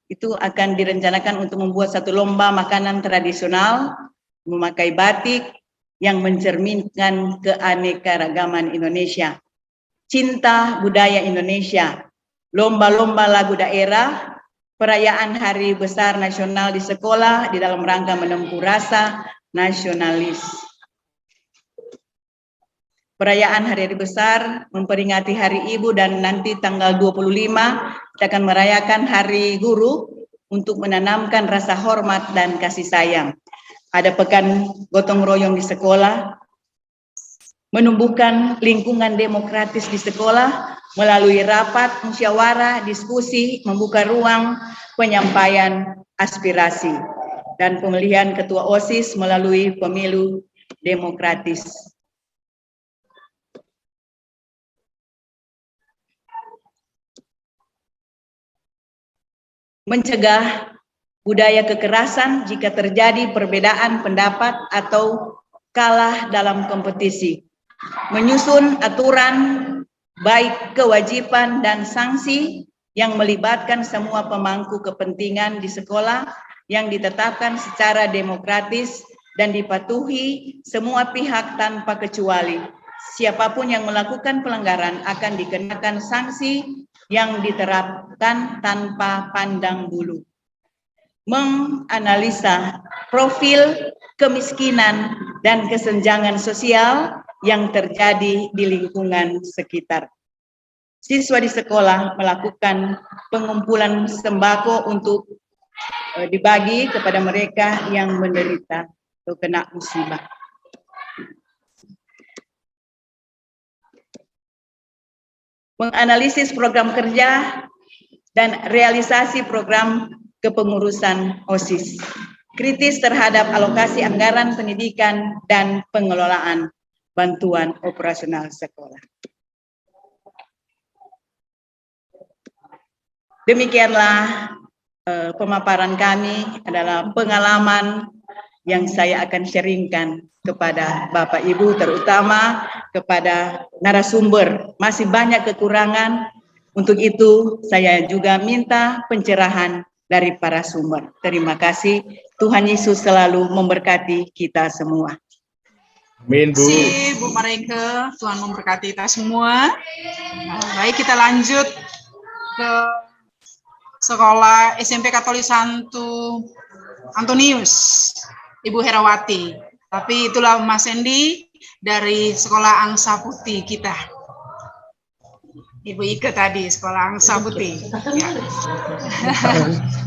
G: itu akan direncanakan untuk membuat satu lomba makanan tradisional, memakai batik yang mencerminkan keanekaragaman Indonesia, cinta budaya Indonesia, lomba-lomba lagu daerah, perayaan Hari Besar Nasional di sekolah di dalam rangka menempuh rasa nasionalis. Perayaan Hari Besar memperingati Hari Ibu dan nanti tanggal 25 kita akan merayakan Hari Guru untuk menanamkan rasa hormat dan kasih sayang. Ada pekan gotong royong di sekolah, menumbuhkan lingkungan demokratis di sekolah melalui rapat, musyawarah, diskusi, membuka ruang penyampaian aspirasi, dan pemilihan ketua OSIS melalui pemilu demokratis. Mencegah budaya kekerasan jika terjadi perbedaan pendapat atau kalah dalam kompetisi. Menyusun aturan baik kewajiban dan sanksi yang melibatkan semua pemangku kepentingan di sekolah yang ditetapkan secara demokratis dan dipatuhi semua pihak tanpa kecuali. Siapapun yang melakukan pelanggaran akan dikenakan sanksi yang diterapkan tanpa pandang bulu. Menganalisa profil kemiskinan dan kesenjangan sosial yang terjadi di lingkungan sekitar. Siswa di sekolah melakukan pengumpulan sembako untuk dibagi kepada mereka yang menderita atau kena musibah. Menganalisis program kerja dan realisasi program kepengurusan OSIS. Kritis terhadap alokasi anggaran pendidikan dan pengelolaan bantuan operasional sekolah. Demikianlah pemaparan kami adalah pengalaman yang saya akan sharingkan kepada Bapak Ibu, terutama kepada narasumber. Masih banyak kekurangan, untuk itu saya juga minta pencerahan dari para sumber. Terima kasih, Tuhan Yesus selalu memberkati kita semua.
B: Amin, Bu.
A: Terima kasih Bu Mareike, Tuhan memberkati kita semua. Nah, baik, kita lanjut ke Sekolah SMP Katolik Santo Antonius, Ibu Herawati. Tapi itulah Mas Endi dari Sekolah Angsa Putih kita. Ibu Ike tadi, Sekolah Angsa Putih. Ya.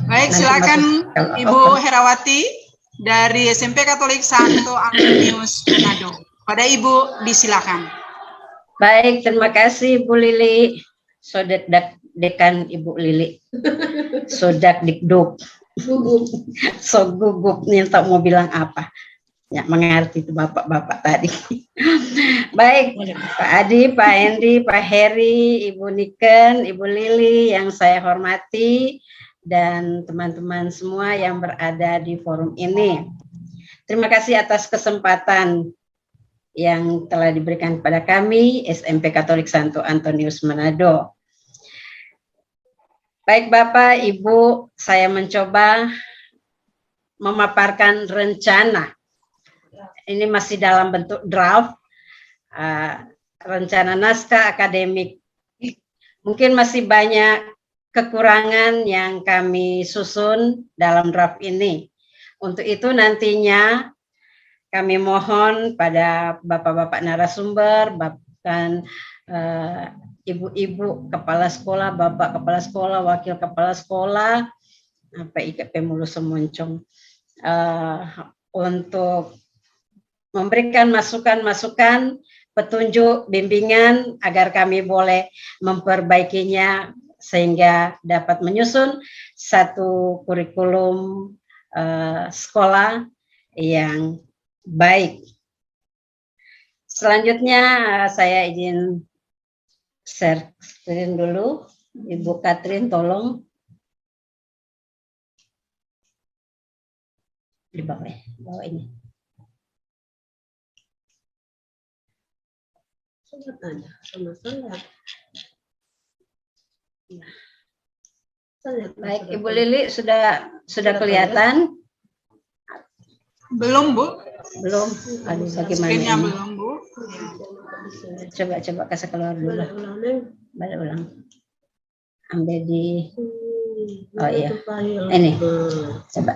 A: Baik, silakan Ibu Herawati dari SMP Katolik Santo Antonius Manado. Pada Ibu, disilakan.
F: Baik, terima kasih Bu Lili. Sodet dekan Ibu Lili. Sodak dikduk. So gugup nih, tak mau bilang apa. Ya, mengerti itu bapak-bapak tadi. Baik, Pak Adi, Pak Endi, Pak Heri, Ibu Niken, Ibu Lili yang saya hormati, dan teman-teman semua yang berada di forum ini. Terima kasih atas kesempatan yang telah diberikan kepada kami, SMP Katolik Santo Antonius Manado. Baik Bapak, Ibu, saya mencoba memaparkan rencana. Ini masih dalam bentuk draft, rencana naskah akademik. Mungkin masih banyak kekurangan yang kami susun dalam draft ini. Untuk itu nantinya kami mohon pada bapak-bapak narasumber, bahkan ibu-ibu kepala sekolah, bapak kepala sekolah, wakil kepala sekolah, IKP Mulu Semoncong, untuk memberikan masukan-masukan, petunjuk, bimbingan agar kami boleh memperbaikinya sehingga dapat menyusun satu kurikulum sekolah yang baik. Selanjutnya saya izin share screen dulu. Ibu Katrin tolong di bawah ini. Baik, Ibu Lili sudah kelihatan?
A: Belum, Bu.
F: Belum. Aduh, bagaimana
A: Screen-nya
F: ini?
A: belum, Bu.
F: Coba kasih keluar dulu. Balik ulang. Ambil di. Oh iya. Ini. Coba.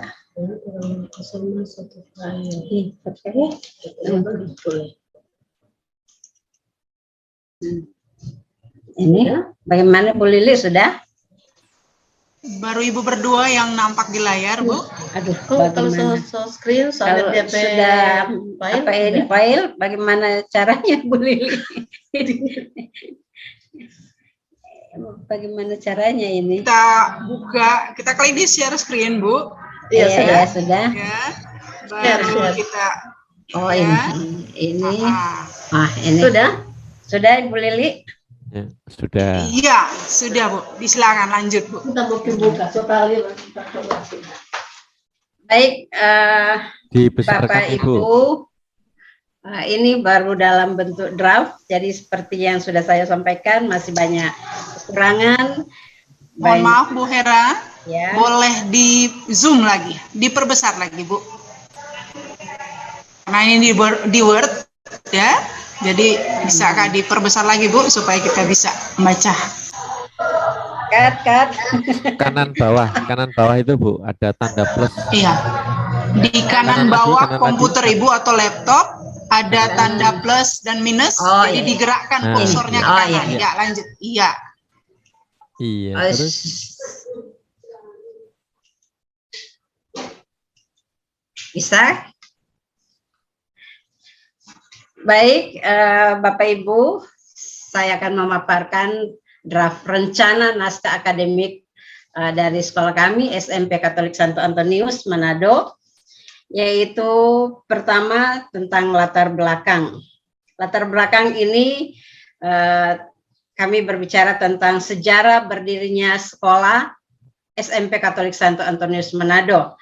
F: Ini. Bagaimana Bu Lili sudah?
A: Baru Ibu berdua yang nampak di layar, Bu.
F: Aduh,
D: Kalau
F: bagaimana?
D: screen
F: Kalau
D: soalnya
F: sudah apa ini file, bagaimana caranya Bu Lili? Bagaimana caranya ini?
A: Kita buka, kita klik di share screen, Bu.
D: Iya,
F: Ya, sudah.
A: Ya.
D: Share.
A: Baru kita
F: Oh,
A: ya.
F: ini.
A: Ah,
F: Ini. Sudah Ibu Lili?
E: Ya, sudah.
A: Iya, sudah, Bu. Disilakan lanjut, Bu.
D: Kita mau buka sekali.
F: Baik,
E: Dibesarkan
F: Bapak
E: Ibu.
F: Ibu, ini baru dalam bentuk draft, jadi seperti yang sudah saya sampaikan masih banyak kekurangan.
A: Mohon maaf, Bu Hera.
F: Ya.
A: Boleh di zoom lagi, diperbesar lagi, Bu. Nah, ini di Word, ya. Jadi bisakah diperbesar lagi, Bu, supaya kita bisa membaca.
F: Cut.
E: Kanan bawah itu Bu, ada tanda plus.
A: Iya. Di kanan
E: Kanan lagi,
A: bawah
E: kanan
A: komputer
E: lagi.
A: Ibu atau laptop ada tanda plus dan minus.
F: Oh,
A: Jadi
F: iya.
A: digerakkan
E: Nah,
A: kursornya ke
F: oh,
A: kanan.
F: iya.
A: Ya, lanjut. Iya.
E: Iya, terus
F: Bisa? Baik, Bapak Ibu, saya akan memaparkan draft rencana naskah akademik dari sekolah kami SMP Katolik Santo Antonius Manado, yaitu pertama tentang latar belakang. Latar belakang ini kami berbicara tentang sejarah berdirinya sekolah SMP Katolik Santo Antonius Manado.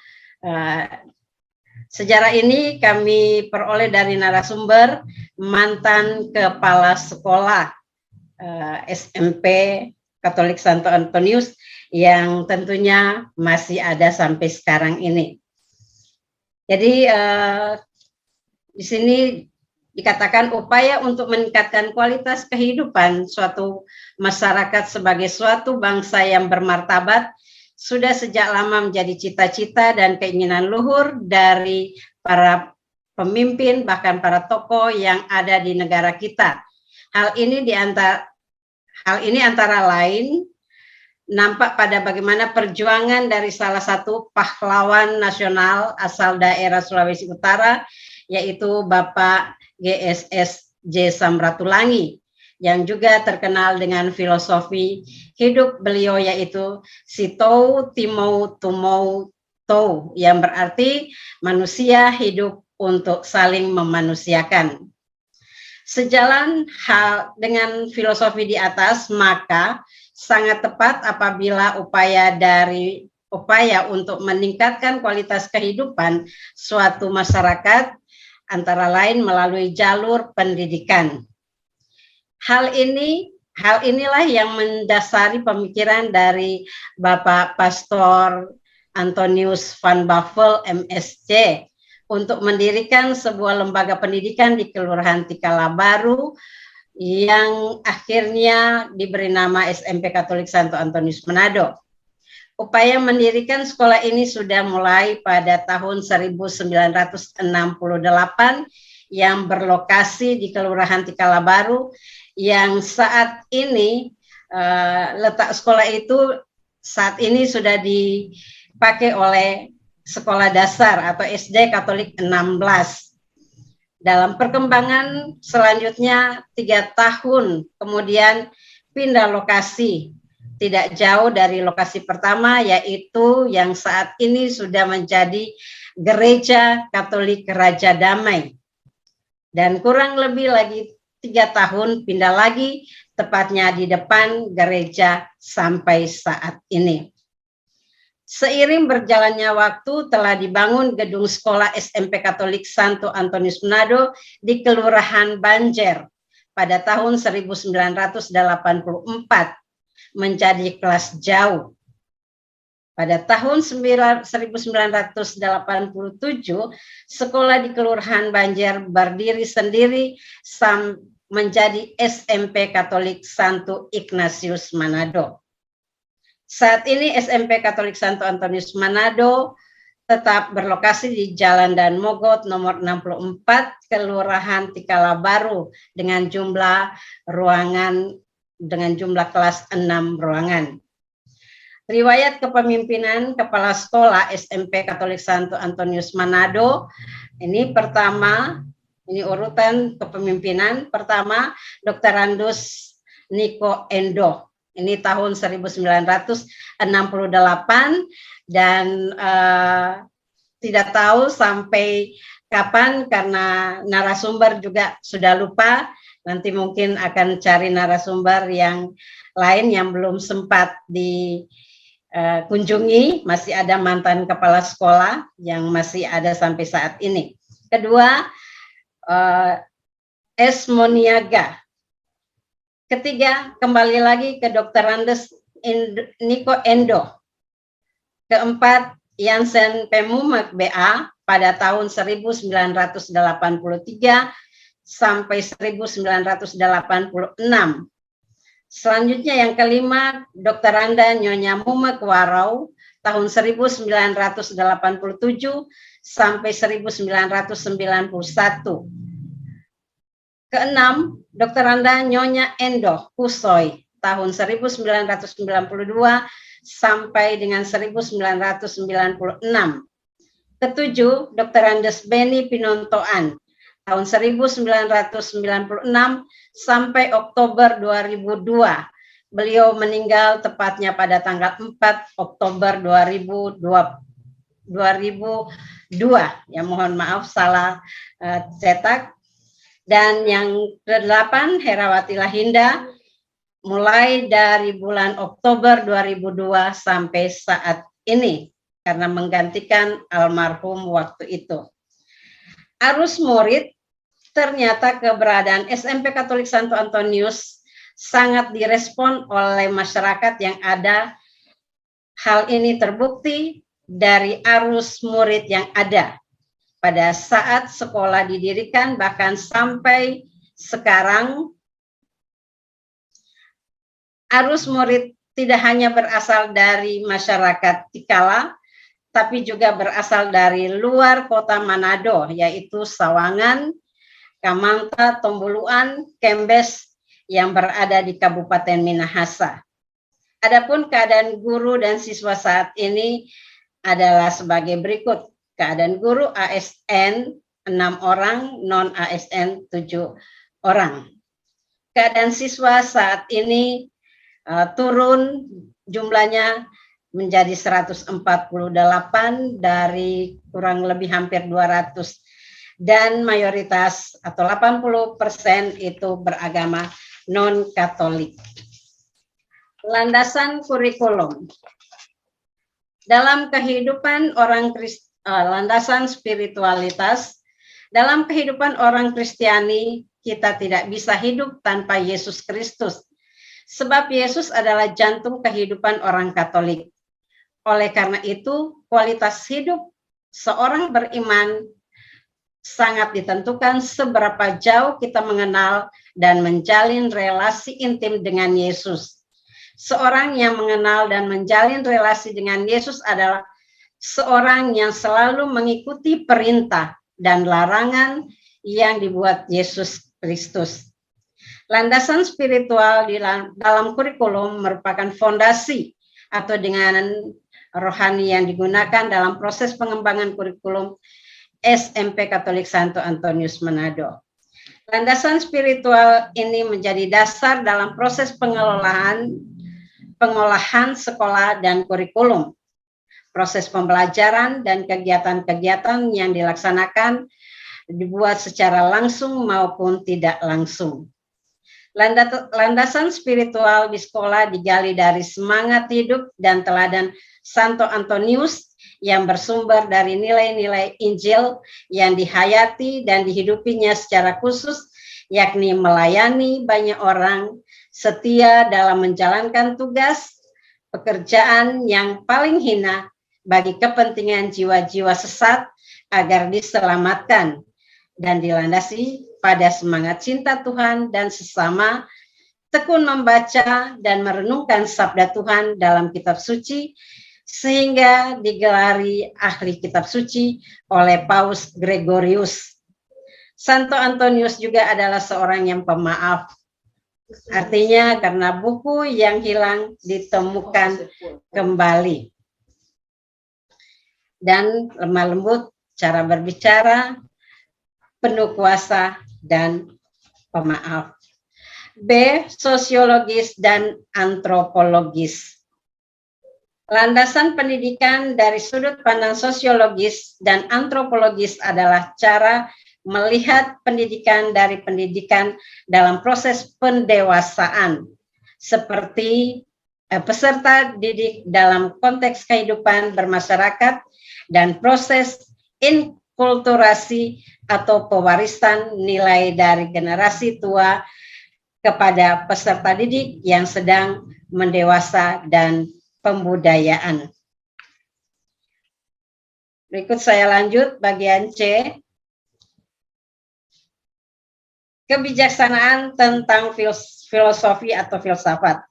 F: Sejarah ini kami peroleh dari narasumber mantan kepala sekolah SMP Katolik Santo Antonius yang tentunya masih ada sampai sekarang ini. Jadi di sini dikatakan upaya untuk meningkatkan kualitas kehidupan suatu masyarakat sebagai suatu bangsa yang bermartabat sudah sejak lama menjadi cita-cita dan keinginan luhur dari para pemimpin bahkan para tokoh yang ada di negara kita. Hal ini antara lain nampak pada bagaimana perjuangan dari salah satu pahlawan nasional asal daerah Sulawesi Utara, yaitu Bapak GSSJ Samratulangi, yang juga terkenal dengan filosofi hidup beliau yaitu Sitou Timou Tumou Tou, yang berarti manusia hidup untuk saling memanusiakan. Sejalan hal dengan filosofi di atas, maka sangat tepat apabila upaya untuk meningkatkan kualitas kehidupan suatu masyarakat antara lain melalui jalur pendidikan. Hal inilah yang mendasari pemikiran dari Bapak Pastor Antonius van Bavel MSc untuk mendirikan sebuah lembaga pendidikan di Kelurahan Tikala Baru yang akhirnya diberi nama SMP Katolik Santo Antonius Manado. Upaya mendirikan sekolah ini sudah mulai pada tahun 1968 yang berlokasi di Kelurahan Tikala Baru, yang saat ini letak sekolah itu saat ini sudah dipakai oleh sekolah dasar atau SD Katolik 16. Dalam perkembangan selanjutnya 3 tahun kemudian pindah lokasi tidak jauh dari lokasi pertama, yaitu yang saat ini sudah menjadi Gereja Katolik Raja Damai. Dan kurang lebih lagi 3 tahun pindah lagi, tepatnya di depan gereja sampai saat ini. Seiring berjalannya waktu telah dibangun gedung sekolah SMP Katolik Santo Antonius Manado di Kelurahan Banjer pada tahun 1984 menjadi kelas jauh. Pada tahun 1987, sekolah di Kelurahan Banjar berdiri sendiri menjadi SMP Katolik Santo Ignatius Manado. Saat ini SMP Katolik Santo Antonius Manado tetap berlokasi di Jalan Dan Mogot nomor 64, Kelurahan Tikala Baru dengan jumlah kelas 6 ruangan. Riwayat kepemimpinan Kepala Sekolah SMP Katolik Santo Antonius Manado, ini pertama, ini urutan kepemimpinan. Pertama, Dr. Andus Niko Endo, ini tahun 1968, dan tidak tahu sampai kapan karena narasumber juga sudah lupa. Nanti mungkin akan cari narasumber yang lain yang belum sempat dikunjungi. Masih ada mantan kepala sekolah yang masih ada sampai saat ini. Kedua, Esmoniaga. Ketiga, kembali lagi ke Dr. Andes Niko Endo. Keempat, Jansen Pemumek BA pada tahun 1983 sampai 1986. Selanjutnya yang kelima, Dr. Anda Nyonya Mumek Warau tahun 1987 sampai 1991. Keenam, Dr. Anda Nyonya Endo Kusoy tahun 1992 sampai dengan 1996. Ketujuh, Dr. Andes Beni Pinontoan tahun 1996 sampai Oktober 2002. Beliau meninggal tepatnya pada tanggal 4 Oktober 2002. Ya, mohon maaf salah cetak. Dan yang ke-8, Herawati Lahinda, mulai dari bulan Oktober 2002 sampai saat ini, karena menggantikan almarhum waktu itu. Arus murid, ternyata keberadaan SMP Katolik Santo Antonius sangat direspon oleh masyarakat yang ada. Hal ini terbukti dari arus murid yang ada pada saat sekolah didirikan, bahkan sampai sekarang. Arus murid tidak hanya berasal dari masyarakat Tikala, tapi juga berasal dari luar kota Manado, yaitu Sawangan, Kamanta, Tombuluan, Kembes yang berada di Kabupaten Minahasa. Adapun keadaan guru dan siswa saat ini adalah sebagai berikut. Keadaan guru ASN 6 orang, non-ASN 7 orang. Keadaan siswa saat ini turun jumlahnya menjadi 148 dari kurang lebih hampir 200, dan mayoritas atau 80% itu beragama non-Katolik. Landasan kurikulum. Dalam kehidupan orang landasan spiritualitas, dalam kehidupan orang Kristiani, kita tidak bisa hidup tanpa Yesus Kristus. Sebab Yesus adalah jantung kehidupan orang Katolik. Oleh karena itu, kualitas hidup seorang beriman sangat ditentukan seberapa jauh kita mengenal dan menjalin relasi intim dengan Yesus. Seorang yang mengenal dan menjalin relasi dengan Yesus adalah seorang yang selalu mengikuti perintah dan larangan yang dibuat Yesus Kristus. Landasan spiritual di dalam kurikulum merupakan fondasi atau dengan rohani yang digunakan dalam proses pengembangan kurikulum SMP Katolik Santo Antonius Manado. Landasan spiritual ini menjadi dasar dalam proses pengolahan sekolah dan kurikulum, proses pembelajaran dan kegiatan-kegiatan yang dilaksanakan dibuat secara langsung maupun tidak langsung. Landasan spiritual di sekolah digali dari semangat hidup dan teladan Santo Antonius yang bersumber dari nilai-nilai Injil yang dihayati dan dihidupinya secara khusus, yakni melayani banyak orang, setia dalam menjalankan tugas, pekerjaan yang paling hina bagi kepentingan jiwa-jiwa sesat agar diselamatkan, dan dilandasi pada semangat cinta Tuhan dan sesama, tekun membaca dan merenungkan sabda Tuhan dalam kitab suci, sehingga digelari ahli kitab suci oleh Paus Gregorius. Santo Antonius juga adalah seorang yang pemaaf. Artinya karena buku yang hilang ditemukan kembali. Dan lemah lembut, cara berbicara, penuh kuasa, dan pemaaf. B. Sosiologis dan antropologis. Landasan pendidikan dari sudut pandang sosiologis dan antropologis adalah cara melihat pendidikan dari pendidikan dalam proses pendewasaan, seperti peserta didik dalam konteks kehidupan bermasyarakat dan proses inkulturasi atau pewarisan nilai dari generasi tua kepada peserta didik yang sedang mendewasa dan pembudayaan. Berikut saya lanjut bagian C. Kebijaksanaan tentang filosofi atau filsafat.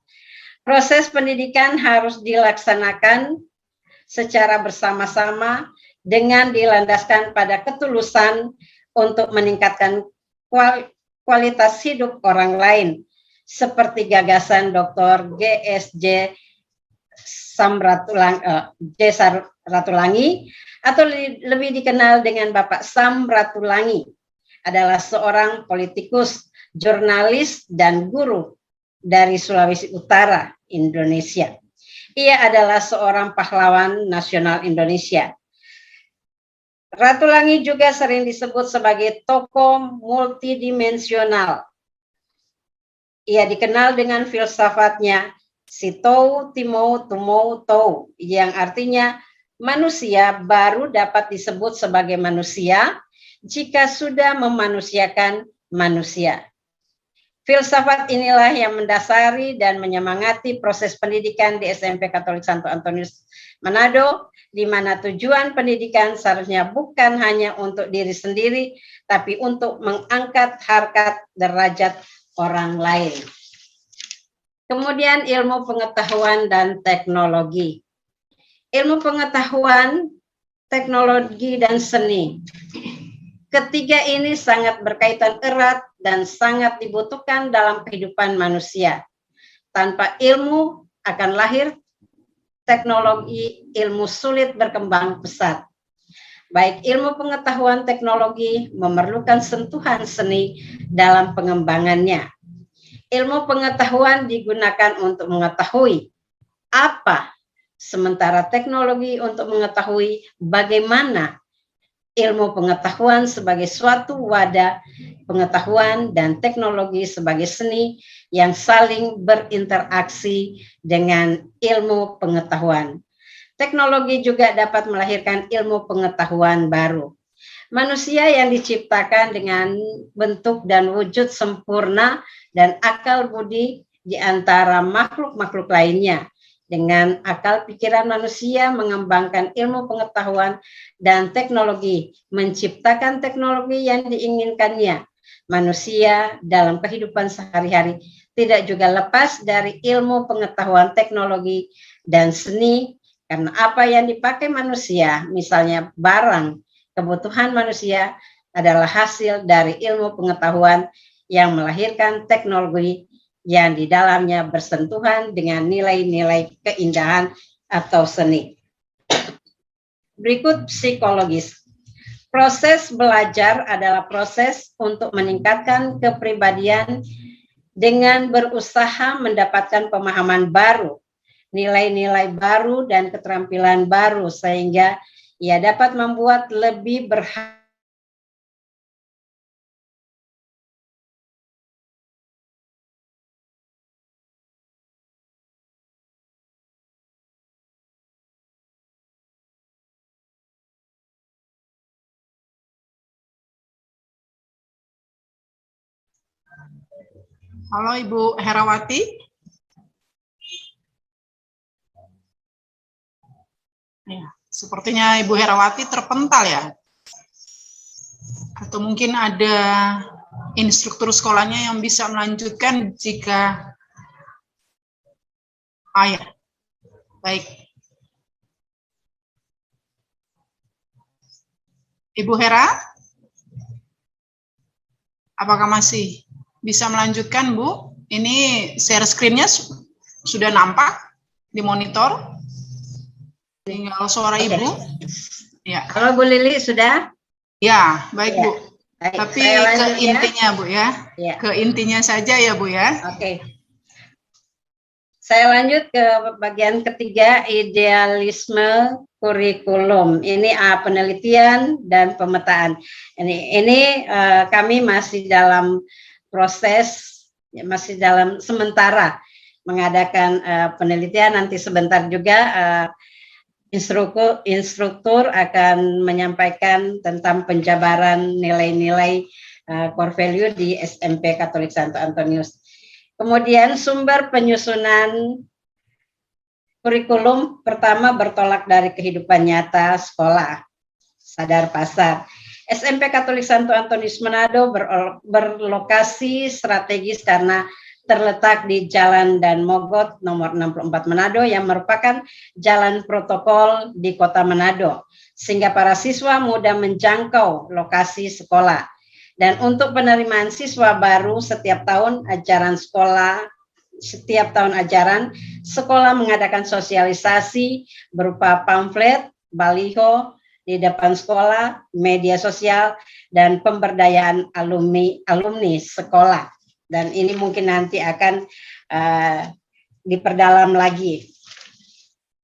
F: Proses pendidikan harus dilaksanakan secara bersama-sama dengan dilandaskan pada ketulusan untuk meningkatkan kualitas hidup orang lain, seperti gagasan Dr. G.S.J. Ratulangi atau lebih dikenal dengan Bapak Sam Ratulangi, adalah seorang politikus, jurnalis, dan guru dari Sulawesi Utara, Indonesia. Ia adalah seorang pahlawan nasional Indonesia. Ratulangi juga sering disebut sebagai tokoh multidimensional. Ia dikenal dengan filsafatnya Sitou Timou Tumou Tou, yang artinya manusia baru dapat disebut sebagai manusia jika sudah memanusiakan manusia. Filsafat inilah yang mendasari dan menyemangati proses pendidikan di SMP Katolik Santo Antonius Manado, di mana tujuan pendidikan seharusnya bukan hanya untuk diri sendiri, tapi untuk mengangkat harkat derajat orang lain. Kemudian ilmu pengetahuan dan teknologi. Ilmu pengetahuan, teknologi, dan seni. Ketiga ini sangat berkaitan erat dan sangat dibutuhkan dalam kehidupan manusia. Tanpa ilmu akan lahir teknologi, ilmu sulit berkembang pesat. Baik ilmu pengetahuan teknologi memerlukan sentuhan seni dalam pengembangannya. Ilmu pengetahuan digunakan untuk mengetahui apa, sementara teknologi untuk mengetahui bagaimana. Ilmu pengetahuan sebagai suatu wadah pengetahuan dan teknologi sebagai seni yang saling berinteraksi dengan ilmu pengetahuan. Teknologi juga dapat melahirkan ilmu pengetahuan baru. Manusia yang diciptakan dengan bentuk dan wujud sempurna dan akal budi di antara makhluk-makhluk lainnya. Dengan akal pikiran manusia mengembangkan ilmu pengetahuan dan teknologi, menciptakan teknologi yang diinginkannya. Manusia dalam kehidupan sehari-hari tidak juga lepas dari ilmu pengetahuan teknologi dan seni, karena apa yang dipakai manusia, misalnya barang, kebutuhan manusia adalah hasil dari ilmu pengetahuan yang melahirkan teknologi yang di dalamnya bersentuhan dengan nilai-nilai keindahan atau seni. Berikut psikologis. Proses belajar adalah proses untuk meningkatkan kepribadian dengan berusaha mendapatkan pemahaman baru, nilai-nilai baru, dan keterampilan baru, sehingga ia dapat membuat lebih berharga
A: Halo Ibu Herawati. Ya, sepertinya Ibu Herawati terpental ya. Atau mungkin ada instruktur sekolahnya yang bisa melanjutkan jika ya. Baik. Ibu Hera? Apakah masih bisa melanjutkan, Bu? Ini share screen-nya sudah nampak di monitor. Tinggal suara Ibu. Ya.
F: Halo Bu Lili, sudah?
A: Ya, baik
F: Ya.
A: Bu.
F: Baik,
A: Tapi
F: saya
A: ke
F: lanjut ya.
A: intinya Bu ya.
F: Ya.
A: Ke intinya saja ya Bu ya.
F: Oke. Saya lanjut ke bagian ketiga, idealisme kurikulum. Ini penelitian dan pemetaan. Ini kami masih dalam proses, masih dalam sementara mengadakan penelitian. Nanti sebentar juga instruktur akan menyampaikan tentang penjabaran nilai-nilai core value di SMP Katolik Santo Antonius. Kemudian sumber penyusunan kurikulum pertama bertolak dari kehidupan nyata sekolah, sadar pasar. SMP Katolik Santo Antonius Manado berlokasi strategis karena terletak di Jalan Dan Mogot nomor 64 Manado yang merupakan jalan protokol di kota Manado, sehingga para siswa mudah menjangkau lokasi sekolah. Dan untuk penerimaan siswa baru setiap tahun ajaran sekolah mengadakan sosialisasi berupa pamflet, baliho di depan sekolah, media sosial, dan pemberdayaan alumni sekolah. Dan ini mungkin nanti akan diperdalam lagi.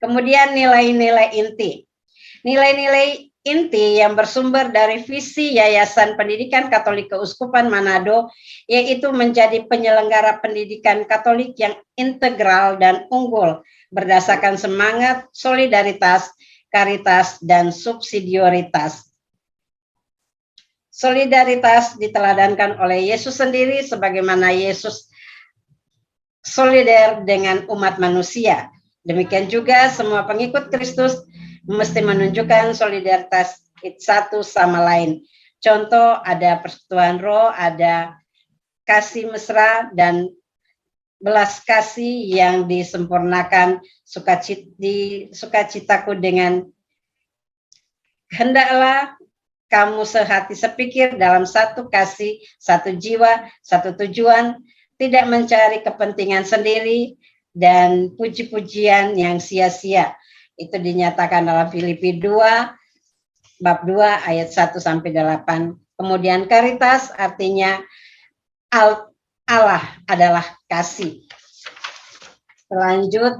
F: Kemudian nilai-nilai inti. Nilai-nilai inti yang bersumber dari visi Yayasan Pendidikan Katolik Keuskupan Manado, yaitu menjadi penyelenggara pendidikan Katolik yang integral dan unggul berdasarkan semangat solidaritas, karitas, dan subsidioritas. Solidaritas diteladankan oleh Yesus sendiri sebagaimana Yesus solider dengan umat manusia. Demikian juga semua pengikut Kristus mesti menunjukkan solidaritas satu sama lain. Contoh, ada persekutuan roh, ada kasih mesra, dan belas kasih yang disempurnakan sukacitaku dengan hendaklah kamu sehati sepikir dalam satu kasih, satu jiwa, satu tujuan, tidak mencari kepentingan sendiri dan puji-pujian yang sia-sia. Itu dinyatakan dalam Filipi 2, bab 2, ayat 1-8. Kemudian karitas artinya Allah adalah kasih. Lanjut,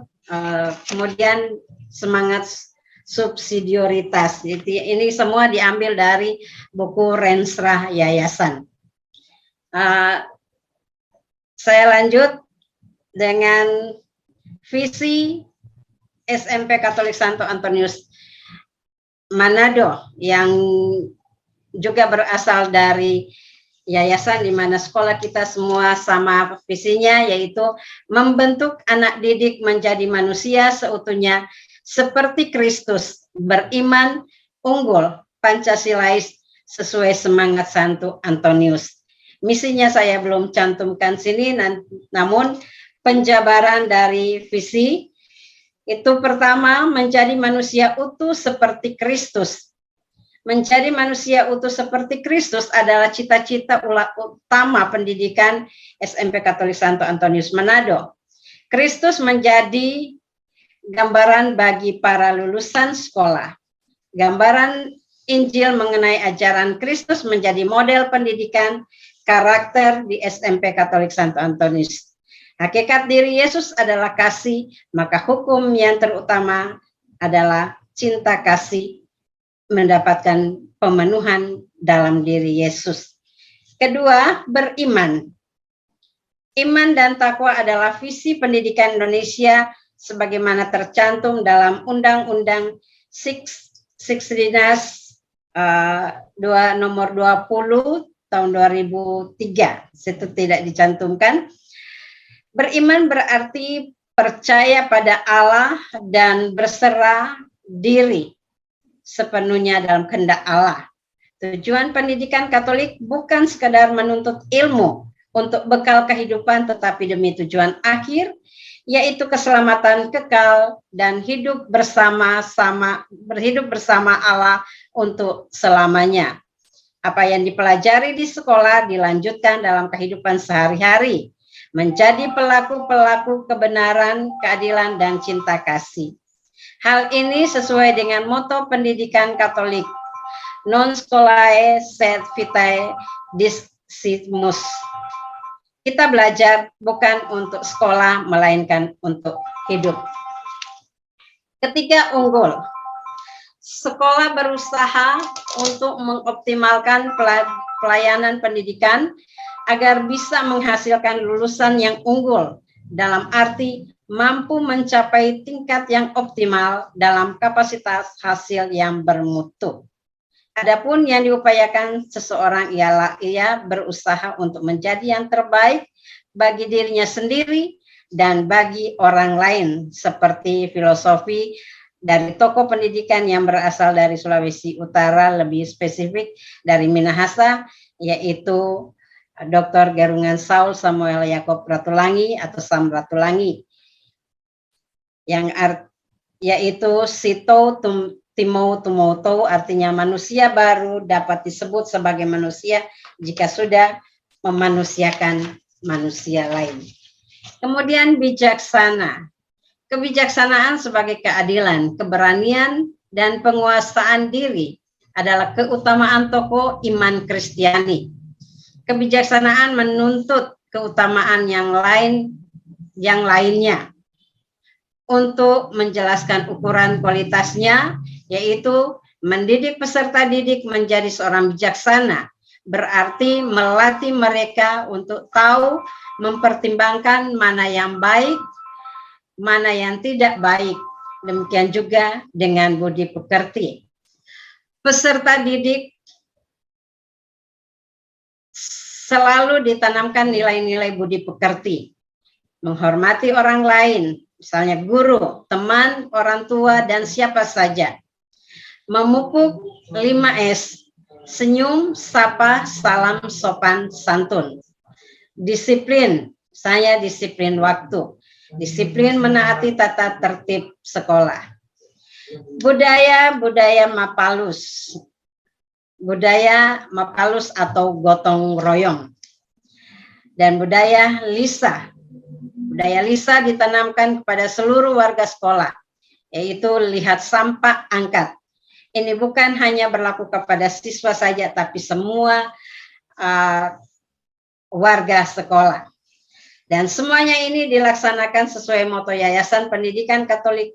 F: kemudian semangat subsidioritas. Jadi ini semua diambil dari buku Rensra Yayasan. Saya lanjut dengan visi SMP Katolik Santo Antonius Manado yang juga berasal dari yayasan di mana sekolah kita semua sama visinya, yaitu membentuk anak didik menjadi manusia seutuhnya seperti Kristus, beriman, unggul, Pancasilais sesuai semangat Santo Antonius. Misinya saya belum cantumkan sini, namun penjabaran dari visi itu pertama, menjadi manusia utuh seperti Kristus. Menjadi manusia utuh seperti Kristus adalah cita-cita utama pendidikan SMP Katolik Santo Antonius Manado. Kristus menjadi gambaran bagi para lulusan sekolah. Gambaran Injil mengenai ajaran Kristus menjadi model pendidikan karakter di SMP Katolik Santo Antonius. Hakikat diri Yesus adalah kasih, maka hukum yang terutama adalah cinta kasih mendapatkan pemenuhan dalam diri Yesus. Kedua, beriman. Iman dan takwa adalah visi pendidikan Indonesia sebagaimana tercantum dalam Undang-Undang Siksdinas nomor 20 tahun 2003. Situ tidak dicantumkan. Beriman berarti percaya pada Allah dan berserah diri sepenuhnya dalam kehendak Allah. Tujuan pendidikan Katolik bukan sekadar menuntut ilmu untuk bekal kehidupan, tetapi demi tujuan akhir, yaitu keselamatan kekal dan hidup bersama Allah untuk selamanya. Apa yang dipelajari di sekolah dilanjutkan dalam kehidupan sehari-hari, menjadi pelaku-pelaku kebenaran, keadilan, dan cinta kasih. Hal ini sesuai dengan moto pendidikan Katolik, non scholae sed vitae discimus. Kita belajar bukan untuk sekolah, melainkan untuk hidup. Ketiga, unggul. Sekolah berusaha untuk mengoptimalkan pelayanan pendidikan agar bisa menghasilkan lulusan yang unggul, dalam arti mampu mencapai tingkat yang optimal dalam kapasitas hasil yang bermutu. Adapun yang diupayakan seseorang ialah ia berusaha untuk menjadi yang terbaik bagi dirinya sendiri dan bagi orang lain, seperti filosofi dari tokoh pendidikan yang berasal dari Sulawesi Utara, lebih spesifik dari Minahasa, yaitu Dr. Gerungan Saul Samuel Yakob Ratulangi atau Sam Ratulangi, yang yaitu Sito Timo Tumoto, artinya manusia baru dapat disebut sebagai manusia jika sudah memanusiakan manusia lain. Kemudian bijaksana. Kebijaksanaan sebagai keadilan, keberanian, dan penguasaan diri adalah keutamaan tokoh iman Kristiani. Kebijaksanaan menuntut keutamaan yang lainnya. Untuk menjelaskan ukuran kualitasnya, yaitu mendidik peserta didik menjadi seorang bijaksana, berarti melatih mereka untuk tahu mempertimbangkan mana yang baik, mana yang tidak baik. Demikian juga dengan budi pekerti. Peserta didik selalu ditanamkan nilai-nilai budi pekerti, menghormati orang lain, misalnya guru, teman, orang tua, dan siapa saja. Memupuk 5S, senyum, sapa, salam, sopan, santun. Disiplin, saya disiplin waktu. Disiplin menaati tata tertib sekolah. Budaya Mapalus. Budaya Mapalus atau gotong royong. Dan budaya Lisa. Budaya Lisa ditanamkan kepada seluruh warga sekolah, yaitu lihat sampah, angkat. Ini bukan hanya berlaku kepada siswa saja, tapi semua warga sekolah. Dan semuanya ini dilaksanakan sesuai moto Yayasan Pendidikan Katolik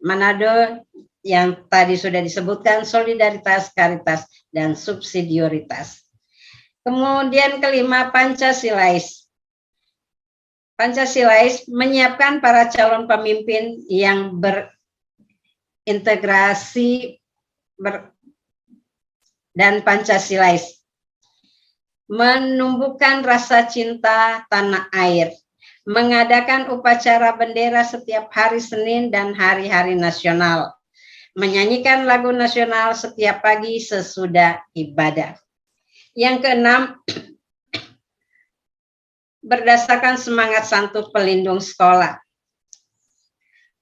F: Manado yang tadi sudah disebutkan, solidaritas, karitas, dan subsidioritas. Kemudian kelima, Pancasilais. Pancasilais menyiapkan para calon pemimpin yang berintegrasi dan Pancasilais, menumbuhkan rasa cinta tanah air, mengadakan upacara bendera setiap hari Senin dan hari-hari nasional, menyanyikan lagu nasional setiap pagi sesudah ibadah. Yang keenam, berdasarkan semangat Santo Pelindung Sekolah.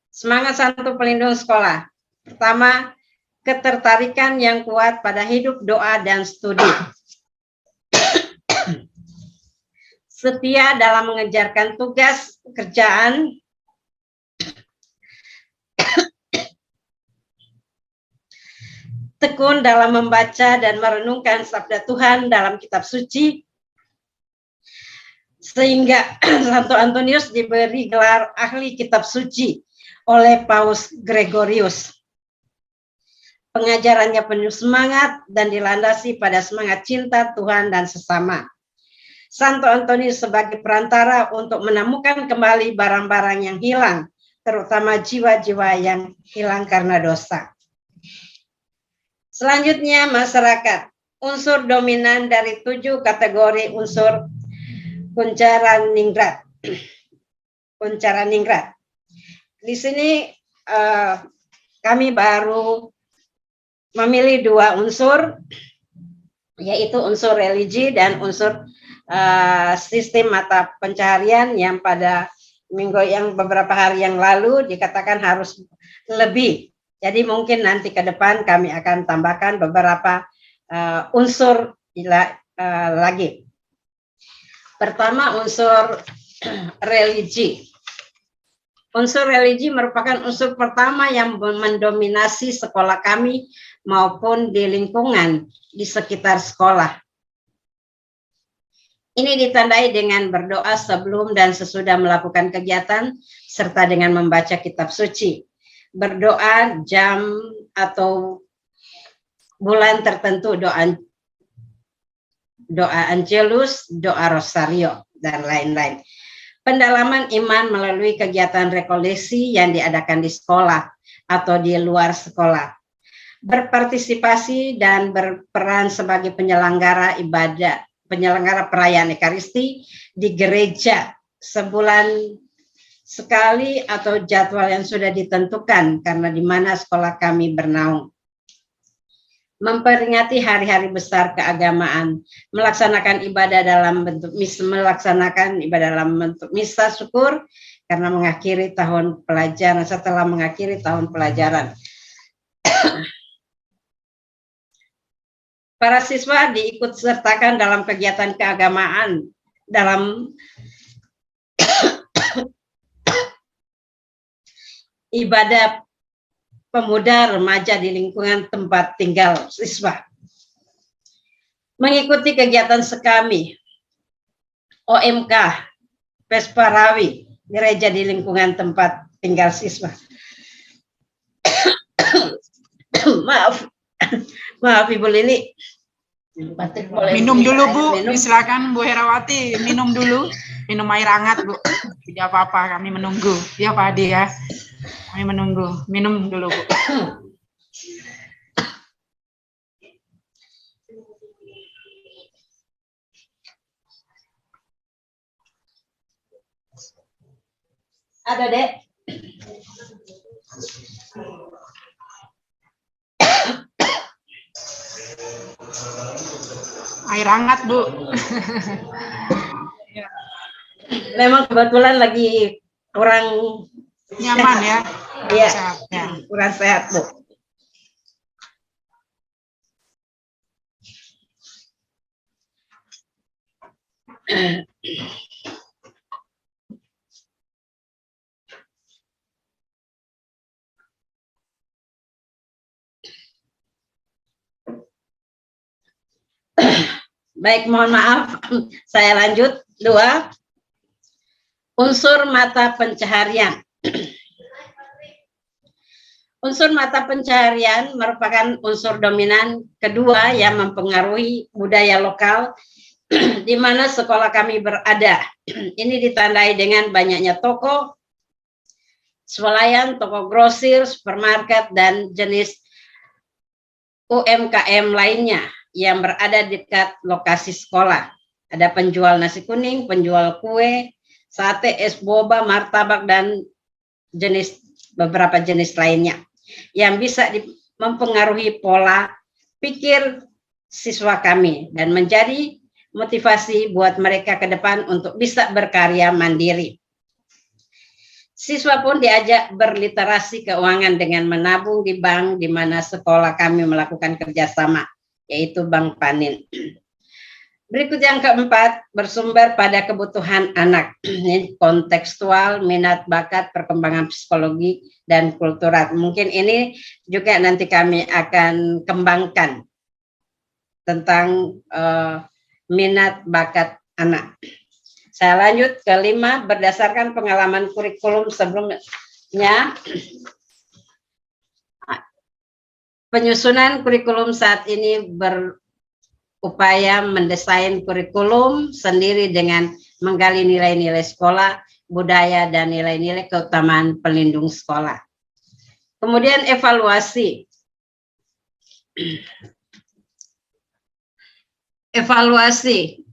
F: Semangat Santo Pelindung Sekolah. Pertama, ketertarikan yang kuat pada hidup, doa, dan studi. Setia dalam mengejarkan tugas pekerjaan. Tekun dalam membaca dan merenungkan sabda Tuhan dalam kitab suci. Sehingga Santo Antonius diberi gelar ahli kitab suci oleh Paus Gregorius. Pengajarannya penuh semangat dan dilandasi pada semangat cinta Tuhan dan sesama. Santo Antonius sebagai perantara untuk menemukan kembali barang-barang yang hilang, terutama jiwa-jiwa yang hilang karena dosa. Selanjutnya, masyarakat. unsur dominan dari 7 kategori unsur kuncaran ningrat. Kuncaran ningrat. Di sini kami baru memilih 2 unsur, yaitu unsur religi dan unsur sistem mata pencaharian yang pada beberapa hari yang lalu dikatakan harus lebih. Jadi mungkin nanti ke depan kami akan tambahkan beberapa unsur lagi. Pertama, unsur religi. Unsur religi merupakan unsur pertama yang mendominasi sekolah kami maupun di lingkungan di sekitar sekolah. Ini ditandai dengan berdoa sebelum dan sesudah melakukan kegiatan serta dengan membaca kitab suci. Berdoa jam atau bulan tertentu, doa Angelus, doa Rosario, dan lain-lain. Pendalaman iman melalui kegiatan rekolesi yang diadakan di sekolah atau di luar sekolah. Berpartisipasi dan berperan sebagai penyelenggara ibadah, penyelenggara perayaan Ekaristi di gereja sebulan sekali atau jadwal yang sudah ditentukan karena di mana sekolah kami bernaung. Memperingati hari-hari besar keagamaan, melaksanakan ibadah dalam bentuk misa syukur karena mengakhiri tahun pelajaran, setelah mengakhiri tahun pelajaran. Para siswa diikut sertakan dalam kegiatan keagamaan dalam ibadah pemuda remaja di lingkungan tempat tinggal siswa. Mengikuti kegiatan sekami, OMK, Pesparawi, gereja di lingkungan tempat tinggal siswa. Maaf Ibu Lili.
A: Minum dulu Bu, silakan Bu Herawati, minum dulu. Minum air hangat Bu, tidak apa-apa, kami menunggu. Ya Pak Adi ya. Kami menunggu. Minum dulu, Bu.
F: Ada, Dek.
A: Air hangat, Bu.
F: Memang kebetulan lagi kurang
A: Nyaman ya.
F: Iya,
A: Sehat, ya.
F: kurang sehat, Bu. Baik, mohon maaf. Saya lanjut. 2. Unsur mata pencaharian. Unsur mata pencaharian merupakan unsur dominan kedua yang mempengaruhi budaya lokal di mana sekolah kami berada. Ini ditandai dengan banyaknya toko, swalayan, toko grosir, supermarket, dan jenis UMKM lainnya yang berada dekat lokasi sekolah. Ada penjual nasi kuning, penjual kue, sate, es boba, martabak, dan beberapa jenis lainnya yang bisa mempengaruhi pola pikir siswa kami dan menjadi motivasi buat mereka ke depan untuk bisa berkarya mandiri. Siswa pun diajak berliterasi keuangan dengan menabung di bank di mana sekolah kami melakukan kerjasama, yaitu Bank Panin. Berikut yang keempat, bersumber pada kebutuhan anak. Ini kontekstual, minat, bakat, perkembangan psikologi, dan kultural. Mungkin ini juga nanti kami akan kembangkan tentang minat, bakat anak. Saya lanjut ke 5, berdasarkan pengalaman kurikulum sebelumnya, penyusunan kurikulum saat ini berupaya mendesain kurikulum sendiri dengan menggali nilai-nilai sekolah, budaya, dan nilai-nilai keutamaan pelindung sekolah. Kemudian evaluasi. Evaluasi.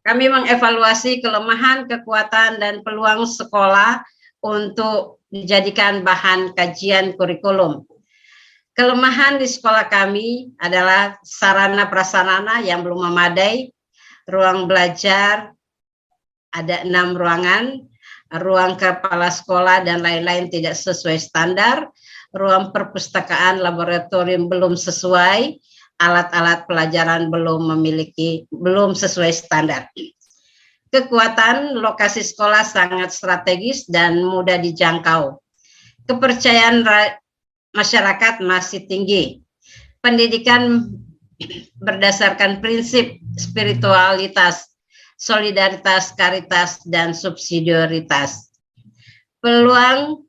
F: Kami mengevaluasi kelemahan, kekuatan, dan peluang sekolah untuk dijadikan bahan kajian kurikulum. Kelemahan di sekolah kami adalah sarana prasarana yang belum memadai, ruang belajar ada 6 ruangan, ruang kepala sekolah dan lain-lain tidak sesuai standar, ruang perpustakaan laboratorium belum sesuai, alat-alat pelajaran belum sesuai standar. Kekuatan lokasi sekolah sangat strategis dan mudah dijangkau. Kepercayaan masyarakat masih tinggi. Pendidikan berdasarkan prinsip spiritualitas, solidaritas, karitas, dan subsidiaritas. Peluang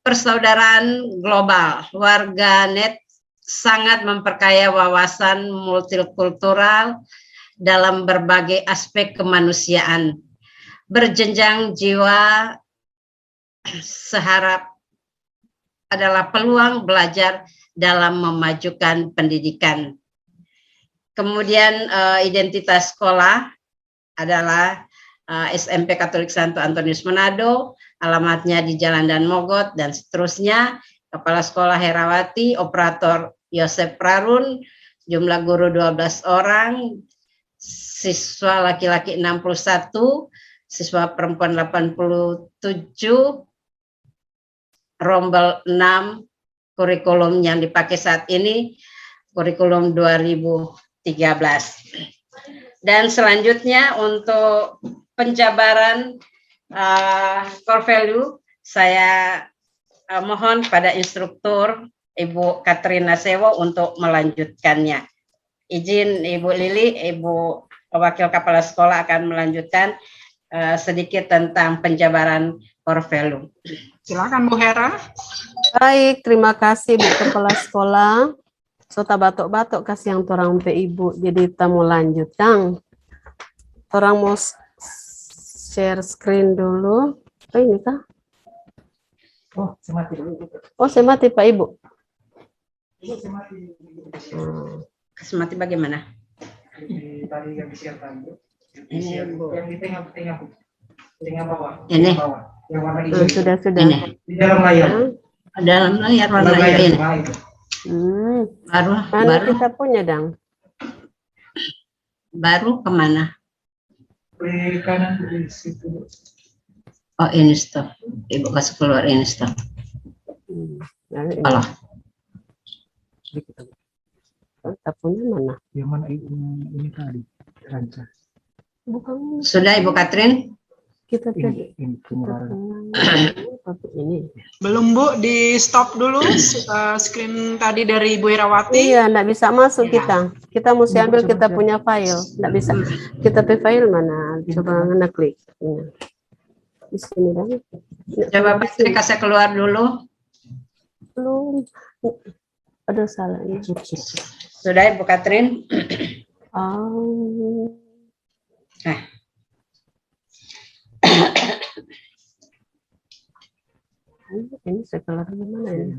F: persaudaraan global, warganet sangat memperkaya wawasan multikultural dalam berbagai aspek kemanusiaan. Berjenjang jiwa seharap adalah peluang belajar dalam memajukan pendidikan. Kemudian identitas sekolah adalah SMP Katolik Santo Antonius Manado, alamatnya di Jalan Dan Mogot, dan seterusnya. Kepala Sekolah Herawati, operator Yosef Prarun, jumlah guru 12 orang, siswa laki-laki 61, siswa perempuan 87, rombel 6, kurikulum yang dipakai saat ini, kurikulum 2013. Dan selanjutnya untuk penjabaran core value, saya mohon pada instruktur Ibu Katrina Sewo untuk melanjutkannya. Izin Ibu Lili, Ibu Wakil Kepala Sekolah akan melanjutkan sedikit tentang penjabaran core value.
A: Silakan Bu Hera.
H: Baik, terima kasih Bu Kepala Sekolah. Sota batok-batok kasih yang torang pe Ibu. Jadi kita mau lanjutkan. Torang mau share screen dulu. Oh ini kah?
D: Oh, semati dulu.
H: Oh, semati Pak Ibu.
F: Semati bagaimana?
D: Tadi yang di-share tadi.
F: Ini Bu.
D: Yang di tengah bawah.
F: Ini.
D: Bawah. Yang warna hijau.
H: Sudah.
F: Ini.
D: Di dalam layar.
F: Dalam layar warna hijau ini.
H: Mana kita punya, Dang?
F: Baru kemana?
D: Di kanan di situ.
F: Oh, ini stop. Ibu kasih keluar ini stop. Allah.
H: Kita punya mana?
D: Yang mana ini tadi? Rancang.
H: Bukan.
F: Sudah Ibu Katrin?
H: Kita
D: Ini
H: ini.
A: Belum Bu, di stop dulu screen tadi dari Ibu Herawati.
H: Iya, enggak bisa masuk
A: Ya.
H: kita. Kita mesti ambil kita punya file. Enggak bisa. Kita pe file mana? Coba ngeklik. Di sini Dang.
F: Coba Pak Tri kasih keluar dulu.
H: Belum. Aduh, salah ini.
F: Sudah Ibu Katrin?
H: Ini sekolah mana ya?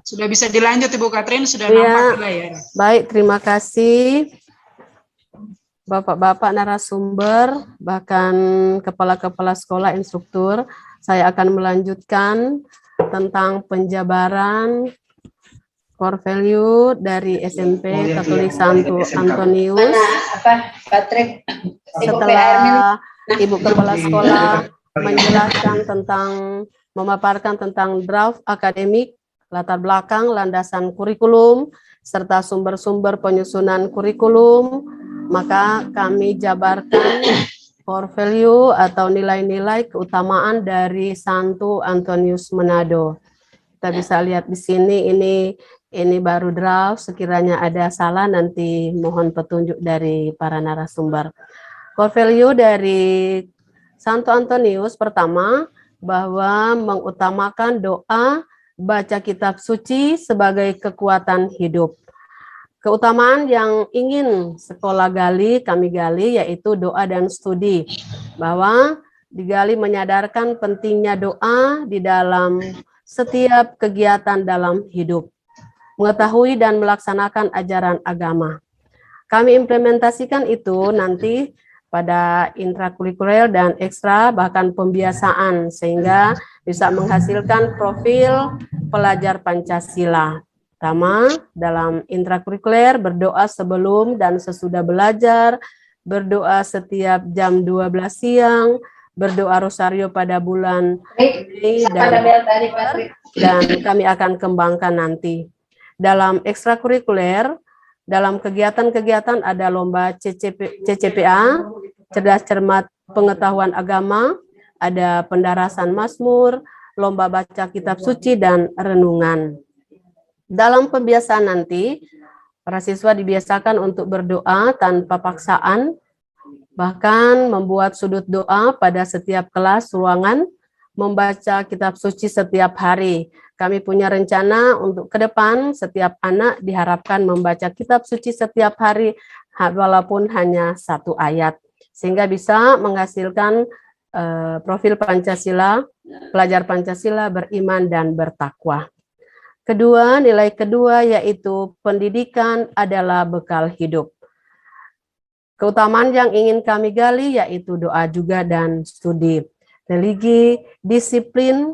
A: Sudah bisa dilanjut Ibu Katrin, sudah
H: Iya.
A: nampak di layar.
H: Baik, terima kasih Bapak-bapak narasumber, bahkan kepala-kepala sekolah, instruktur. Saya akan melanjutkan tentang penjabaran core value dari SMP Katolik Santo Antonius.
F: Patrick?
H: Setelah Ibu Kepala Sekolah menjelaskan tentang, memaparkan tentang draft akademik, latar belakang, landasan kurikulum, serta sumber-sumber penyusunan kurikulum, maka kami jabarkan core value atau nilai-nilai keutamaan dari Santo Antonius Manado. Kita bisa lihat di sini, ini baru draft, sekiranya ada salah nanti mohon petunjuk dari para narasumber. Core value dari Santo Antonius pertama, bahwa mengutamakan doa, baca kitab suci sebagai kekuatan hidup. Keutamaan yang ingin sekolah gali, kami gali, yaitu doa dan studi. Bahwa digali menyadarkan pentingnya doa di dalam setiap kegiatan dalam hidup. Mengetahui dan melaksanakan ajaran agama. Kami implementasikan itu nanti pada intrakurikuler dan ekstra, bahkan pembiasaan, sehingga bisa menghasilkan profil pelajar Pancasila. Pertama, dalam intrakurikuler berdoa sebelum dan sesudah belajar, berdoa setiap jam 12 siang, berdoa rosario pada bulan Mei dan kami akan kembangkan nanti. Dalam ekstrakurikuler, dalam kegiatan-kegiatan ada lomba CCPA, cerdas cermat pengetahuan agama, ada pendarasan Mazmur, lomba baca kitab suci, dan renungan. Dalam pembiasaan nanti, para siswa dibiasakan untuk berdoa tanpa paksaan, bahkan membuat sudut doa pada setiap kelas ruangan, membaca kitab suci setiap hari. Kami punya rencana untuk ke depan setiap anak diharapkan membaca kitab suci setiap hari walaupun hanya 1 ayat, sehingga bisa menghasilkan profil Pancasila, pelajar Pancasila beriman dan bertakwa. Kedua, nilai kedua yaitu pendidikan adalah bekal hidup. Keutamaan yang ingin kami gali yaitu doa juga dan studi. Religi, disiplin,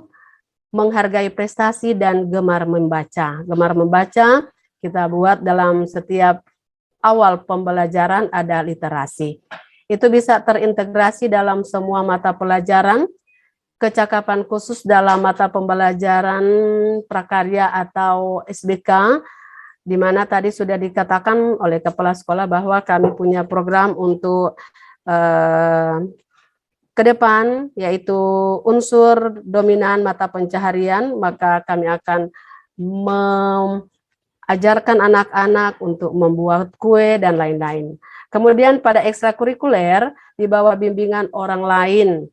H: menghargai prestasi, dan gemar membaca. Gemar membaca kita buat dalam setiap awal pembelajaran ada literasi. Itu bisa terintegrasi dalam semua mata pelajaran, kecakapan khusus dalam mata pembelajaran prakarya atau SBK, di mana tadi sudah dikatakan oleh kepala sekolah bahwa kami punya program untuk ke depan, yaitu unsur dominan mata pencaharian, maka kami akan mengajarkan anak-anak untuk membuat kue dan lain-lain. Kemudian pada ekstrakurikuler, di bawah bimbingan orang lain,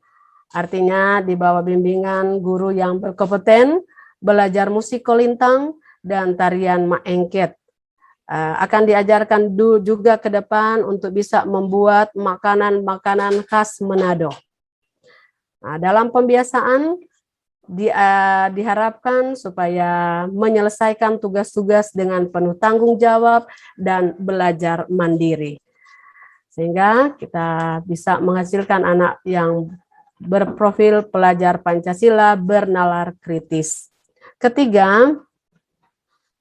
H: artinya di bawah bimbingan guru yang berkompeten, belajar musik kolintang, dan tarian maengket. Akan diajarkan juga ke depan untuk bisa membuat makanan-makanan khas Manado. Nah, dalam pembiasaan diharapkan supaya menyelesaikan tugas-tugas dengan penuh tanggung jawab dan belajar mandiri. Sehingga kita bisa menghasilkan anak yang berprofil pelajar Pancasila bernalar kritis. Ketiga,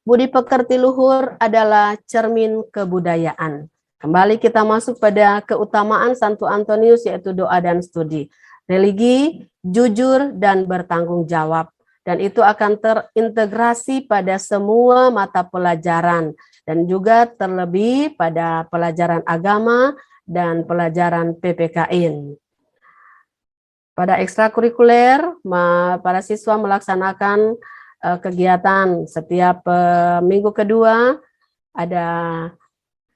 H: budi pekerti luhur adalah cermin kebudayaan. Kembali kita masuk pada keutamaan Santo Antonius yaitu doa dan studi. Religi, jujur, dan bertanggung jawab. Dan itu akan terintegrasi pada semua mata pelajaran. Dan juga terlebih pada pelajaran agama dan pelajaran PPKN. Pada ekstrakurikuler, para siswa melaksanakan kegiatan setiap minggu kedua, ada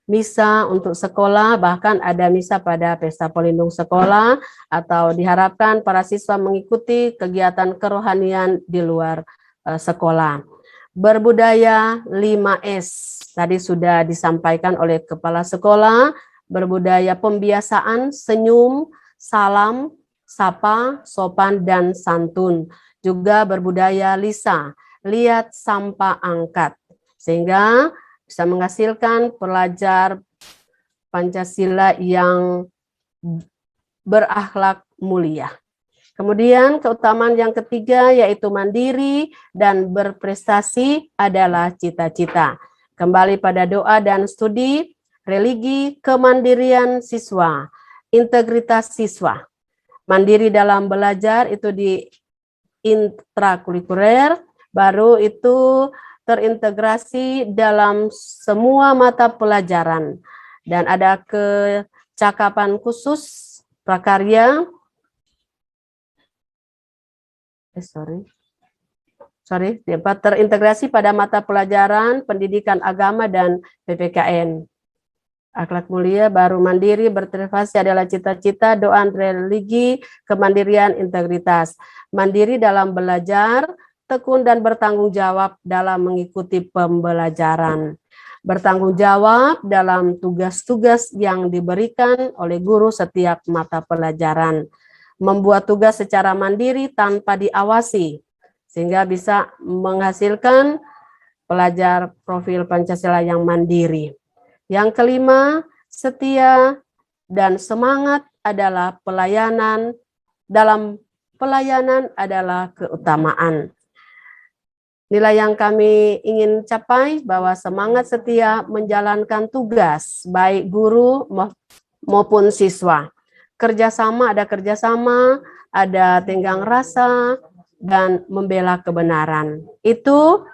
H: misa untuk sekolah, bahkan ada misa pada pesta pelindung sekolah, atau diharapkan para siswa mengikuti kegiatan kerohanian di luar sekolah. Berbudaya 5S, tadi sudah disampaikan oleh kepala sekolah, berbudaya pembiasaan, senyum, salam, sapa, sopan, dan santun. Juga berbudaya lisa, lihat, sampa, angkat. Sehingga bisa menghasilkan pelajar Pancasila yang berakhlak mulia. Kemudian keutamaan yang ketiga yaitu mandiri dan berprestasi adalah cita-cita. Kembali pada doa dan studi, religi, kemandirian siswa, integritas siswa. Mandiri dalam belajar itu di intrakurikuler, baru itu terintegrasi dalam semua mata pelajaran. Dan ada kecakapan khusus prakarya, dapat terintegrasi pada mata pelajaran pendidikan agama dan PPKN. Akhlak mulia, baru mandiri, berprestasi adalah cita-cita, doa religi, kemandirian, integritas. Mandiri dalam belajar, tekun dan bertanggung jawab dalam mengikuti pembelajaran. Bertanggung jawab dalam tugas-tugas yang diberikan oleh guru setiap mata pelajaran. Membuat tugas secara mandiri tanpa diawasi, sehingga bisa menghasilkan pelajar profil Pancasila yang mandiri. Yang kelima, setia dan semangat adalah pelayanan. Dalam pelayanan adalah keutamaan. Nilai yang kami ingin capai bahwa semangat setia menjalankan tugas, baik guru maupun siswa. Kerjasama, ada tenggang rasa, dan membela kebenaran. Itu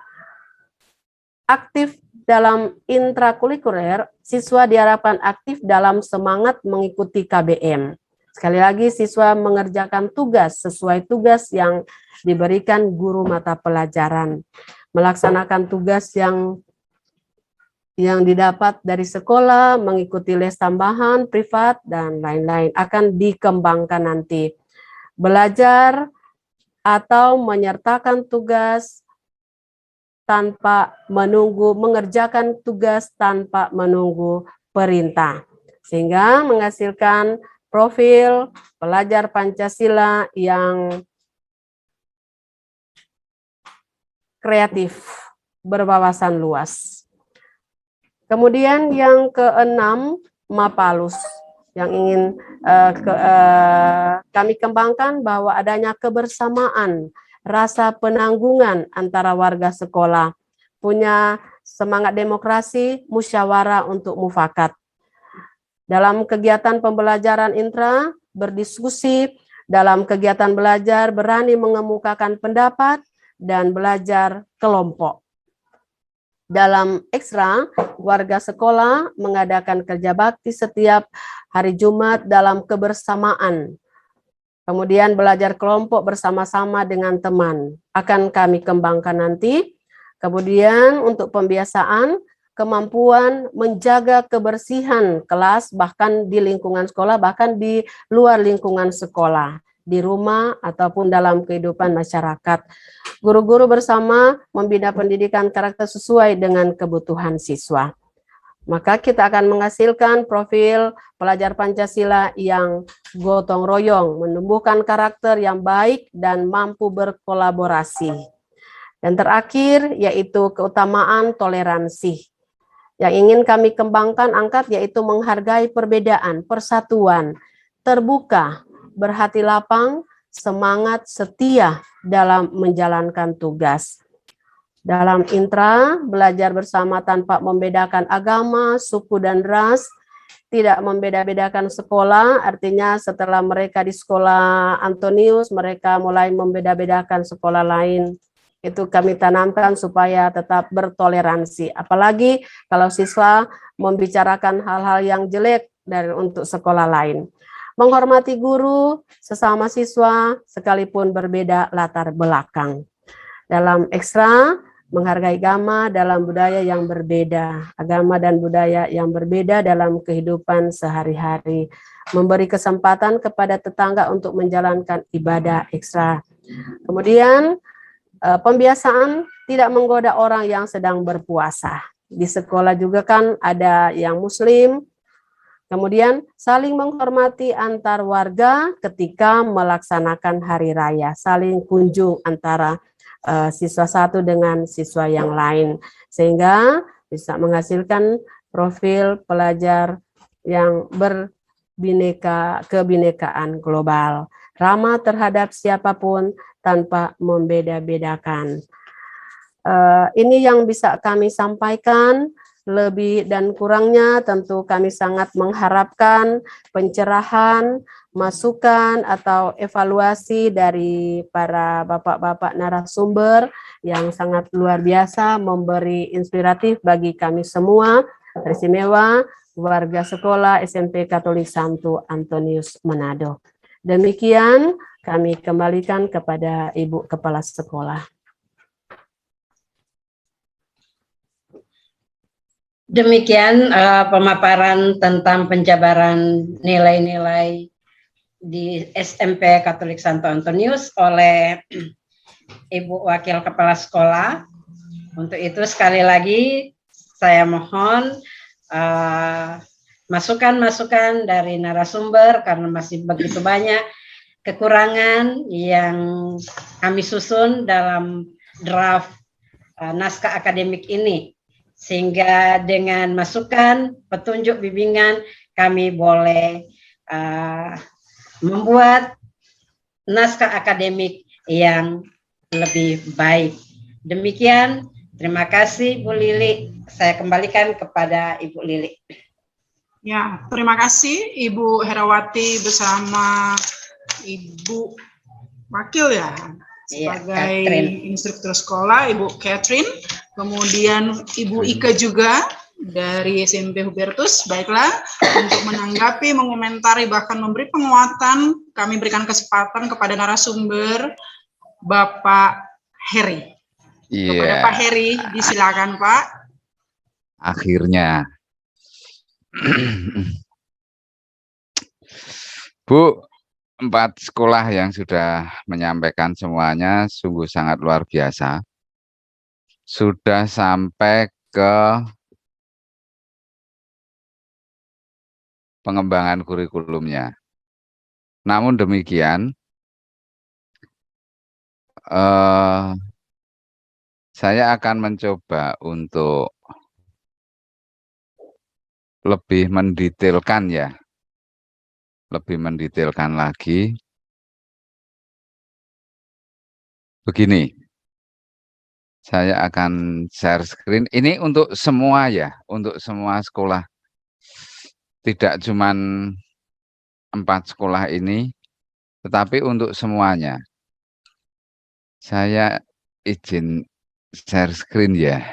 H: aktif dalam intrakurikuler, siswa diharapkan aktif dalam semangat mengikuti KBM. Sekali lagi, siswa mengerjakan tugas sesuai tugas yang diberikan guru mata pelajaran. Melaksanakan tugas yang didapat dari sekolah, mengikuti les tambahan, privat, dan lain-lain. Akan dikembangkan nanti. Belajar atau menyertakan tugas tanpa menunggu, mengerjakan tugas tanpa menunggu perintah. Sehingga menghasilkan profil pelajar Pancasila yang kreatif, berwawasan luas. Kemudian yang keenam, Mapalus, yang ingin kami kembangkan bahwa adanya kebersamaan, rasa penanggungan antara warga sekolah, punya semangat demokrasi, musyawarah untuk mufakat. Dalam kegiatan pembelajaran intra, berdiskusi, dalam kegiatan belajar berani mengemukakan pendapat, dan belajar kelompok. Dalam ekstra, warga sekolah mengadakan kerja bakti setiap hari Jumat dalam kebersamaan. Kemudian belajar kelompok bersama-sama dengan teman. Akan kami kembangkan nanti. Kemudian untuk pembiasaan, kemampuan menjaga kebersihan kelas, bahkan di lingkungan sekolah, bahkan di luar lingkungan sekolah, di rumah ataupun dalam kehidupan masyarakat. Guru-guru bersama membina pendidikan karakter sesuai dengan kebutuhan siswa. Maka kita akan menghasilkan profil pelajar Pancasila yang gotong royong, menumbuhkan karakter yang baik dan mampu berkolaborasi. Dan terakhir yaitu keutamaan toleransi. Yang ingin kami kembangkan angkat yaitu menghargai perbedaan, persatuan, terbuka, berhati lapang, semangat setia dalam menjalankan tugas. Dalam intra, belajar bersama tanpa membedakan agama, suku, dan ras, tidak membeda-bedakan sekolah, artinya setelah mereka di sekolah Antonius, mereka mulai membeda-bedakan sekolah lain. Itu kami tanamkan supaya tetap bertoleransi. Apalagi kalau siswa membicarakan hal-hal yang jelek untuk sekolah lain. Menghormati guru, sesama siswa, sekalipun berbeda latar belakang. Dalam ekstra, menghargai agama dalam budaya yang berbeda, agama dan budaya yang berbeda dalam kehidupan sehari-hari. Memberi kesempatan kepada tetangga untuk menjalankan ibadah ekstra. Kemudian, pembiasaan tidak menggoda orang yang sedang berpuasa. Di sekolah juga kan ada yang muslim. Kemudian saling menghormati antar warga ketika melaksanakan hari raya, saling kunjung antara siswa satu dengan siswa yang lain, sehingga bisa menghasilkan profil pelajar yang kebinekaan global, ramah terhadap siapapun tanpa membeda-bedakan. Ini yang bisa kami sampaikan. Lebih dan kurangnya tentu kami sangat mengharapkan pencerahan, masukan atau evaluasi dari para bapak-bapak narasumber yang sangat luar biasa, memberi inspiratif bagi kami semua, teristimewa warga sekolah SMP Katolik Santo Antonius Manado. Demikian kami kembalikan kepada Ibu Kepala Sekolah.
F: Demikian pemaparan tentang penjabaran nilai-nilai di SMP Katolik Santo Antonius oleh Ibu Wakil Kepala Sekolah. Untuk itu sekali lagi saya mohon masukan-masukan dari narasumber karena masih begitu banyak kekurangan yang kami susun dalam draft naskah akademik ini. sehingga dengan masukan, petunjuk, bimbingan kami boleh membuat naskah akademik yang lebih baik. Demikian, terima kasih Bu Lili. Saya kembalikan kepada Ibu Lili.
A: Ya, terima kasih Ibu Herawati bersama Ibu Wakil ya, sebagai instruktur sekolah, Ibu Catherine, kemudian Ibu Ika juga dari SMP Hubertus. Baiklah, untuk menanggapi, mengomentari, bahkan memberi penguatan, kami berikan kesempatan kepada narasumber Bapak Heri. Kepada Pak Heri, disilakan Pak.
I: Akhirnya. Bu, 4 sekolah yang sudah menyampaikan semuanya sungguh sangat luar biasa. Sudah sampai ke pengembangan kurikulumnya. Namun demikian, saya akan mencoba untuk lebih mendetailkan ya. Lebih mendetailkan lagi. Begini, saya akan share screen. Ini untuk semua ya, untuk semua sekolah. Tidak cuma 4 sekolah ini, tetapi untuk semuanya. Saya izin share screen ya.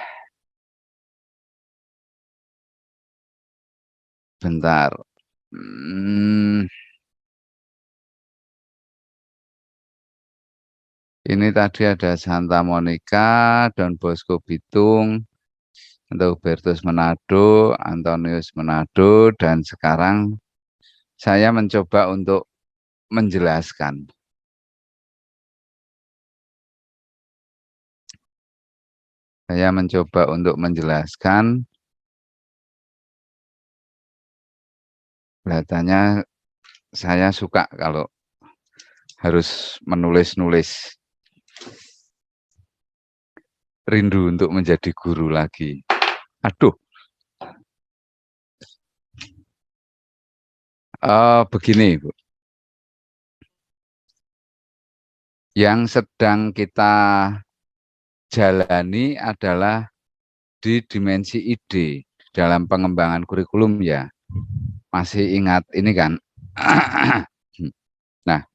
I: Bentar. Ini tadi ada Santa Monica, Don Bosco Bitung, Hubertus Manado, Antonius Manado, dan sekarang saya mencoba untuk menjelaskan. Saya mencoba untuk menjelaskan. Kelihatannya saya suka kalau harus menulis-nulis. Rindu untuk menjadi guru lagi. Aduh. Begini, Bu. Yang sedang kita jalani adalah di dimensi ide dalam pengembangan kurikulum ya. Masih ingat ini kan? Nah,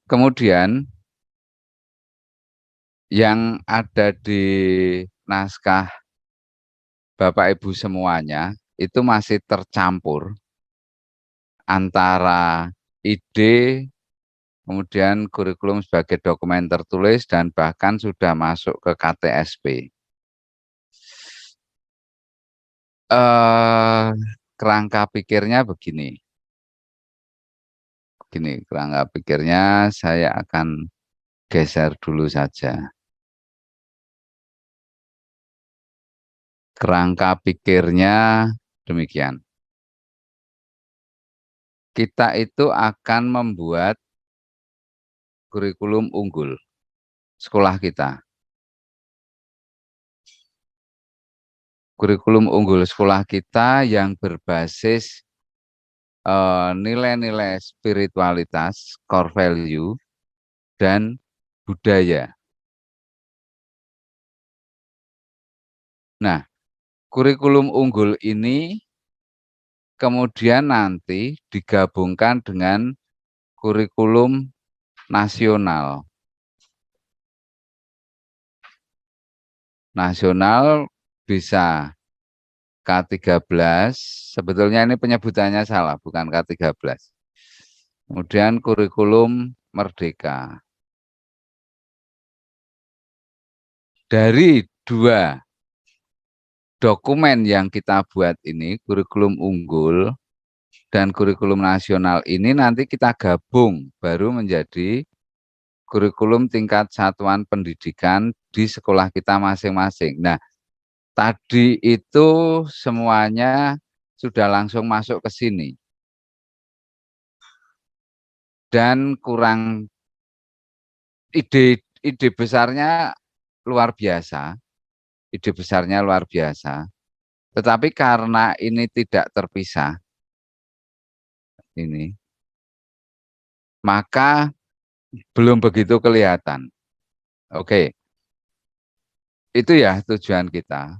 I: kemudian yang ada di naskah Bapak Ibu semuanya itu masih tercampur antara ide, kemudian kurikulum sebagai dokumen tertulis, dan bahkan sudah masuk ke KTSP. Kerangka pikirnya begini. Kerangka pikirnya saya akan geser dulu saja. Kerangka pikirnya demikian. Kita itu akan membuat kurikulum unggul sekolah kita. Kurikulum unggul sekolah kita yang berbasis nilai-nilai spiritualitas, core value, dan budaya. Nah, kurikulum unggul ini kemudian nanti digabungkan dengan kurikulum nasional. Nasional bisa K13, sebetulnya ini penyebutannya salah, bukan K13. Kemudian kurikulum merdeka. Dari 2 dokumen yang kita buat ini, kurikulum unggul dan kurikulum nasional ini nanti kita gabung baru menjadi kurikulum tingkat satuan pendidikan di sekolah kita masing-masing. Nah, tadi itu semuanya sudah langsung masuk ke sini. Dan kurang ide besarnya luar biasa. Ide besarnya luar biasa. Tetapi karena ini tidak terpisah, ini, maka belum begitu kelihatan. Oke, itu ya tujuan kita.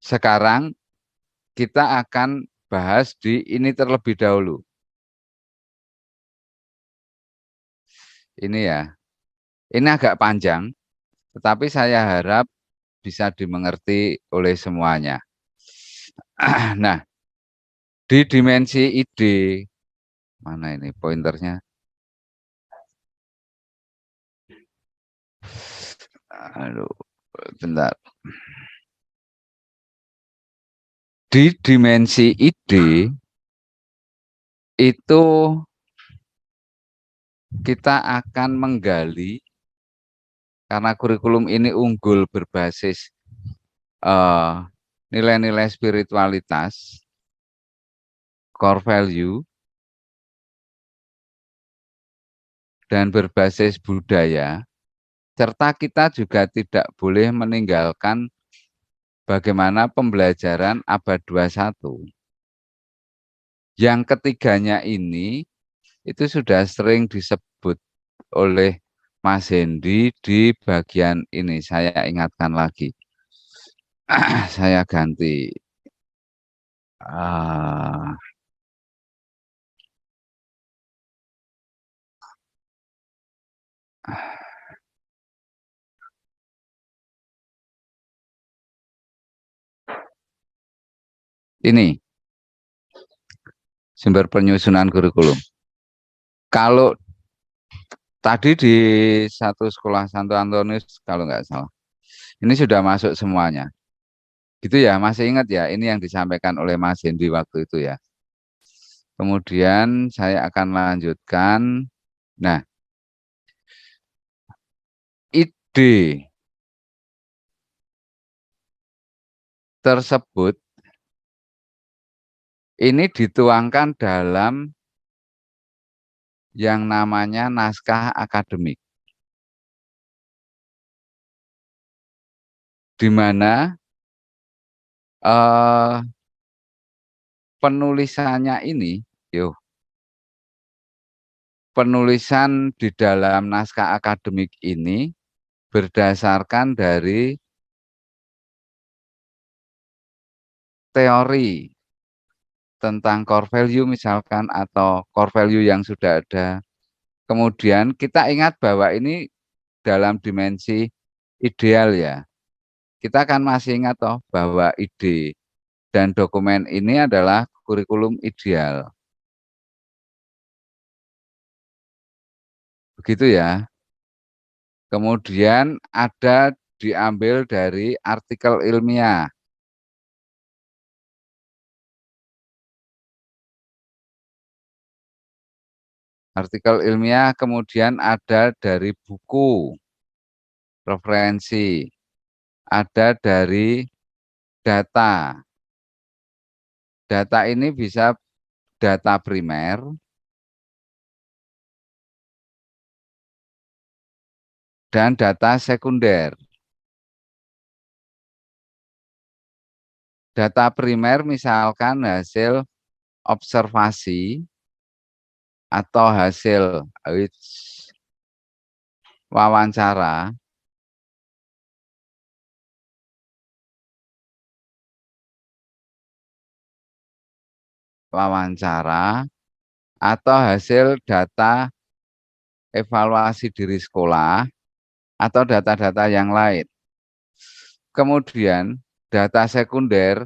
I: Sekarang kita akan bahas di ini terlebih dahulu. Ini ya, ini agak panjang, tetapi saya harap bisa dimengerti oleh semuanya. Nah, di dimensi ide, mana ini pointernya? Aduh, bentar. Di dimensi ide itu kita akan menggali, karena kurikulum ini unggul berbasis nilai-nilai spiritualitas, core value, dan berbasis budaya, serta kita juga tidak boleh meninggalkan bagaimana pembelajaran abad 21. Yang ketiganya ini itu sudah sering disebut oleh Mas Hendy di bagian ini. Saya ingatkan lagi. Saya ganti. Ini sumber penyusunan kurikulum. Kalau tadi di satu sekolah Santo Antonius, kalau nggak salah, ini sudah masuk semuanya. Gitu ya, masih ingat ya, ini yang disampaikan oleh Mas Hendy waktu itu ya. Kemudian saya akan lanjutkan. Nah, ide tersebut ini dituangkan dalam yang namanya naskah akademik, di mana penulisannya ini, penulisan di dalam naskah akademik ini berdasarkan dari teori tentang core value misalkan, atau core value yang sudah ada. Kemudian kita ingat bahwa ini dalam dimensi ideal ya. Kita kan masih ingat toh bahwa ide dan dokumen ini adalah kurikulum ideal. Begitu ya. Kemudian ada diambil dari artikel ilmiah. Artikel ilmiah, kemudian ada dari buku, referensi, ada dari data. Data ini bisa data primer, dan data sekunder. Data primer misalkan hasil observasi atau hasil wawancara, atau hasil data evaluasi diri sekolah, atau data-data yang lain. Kemudian data sekunder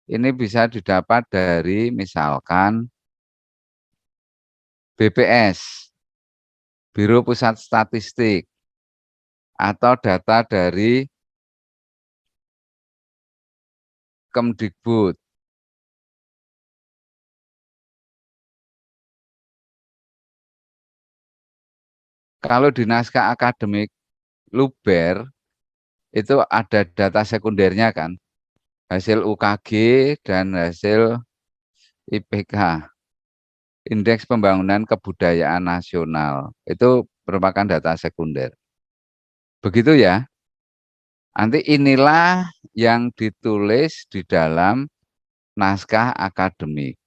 I: ini bisa didapat dari misalkan BPS, Biro Pusat Statistik, atau data dari Kemdikbud. Kalau di naskah akademik Luber, itu ada data sekundernya kan, hasil UKG dan hasil IPK, Indeks Pembangunan Kebudayaan Nasional, itu merupakan data sekunder. Begitu ya. Nanti inilah yang ditulis di dalam naskah akademik.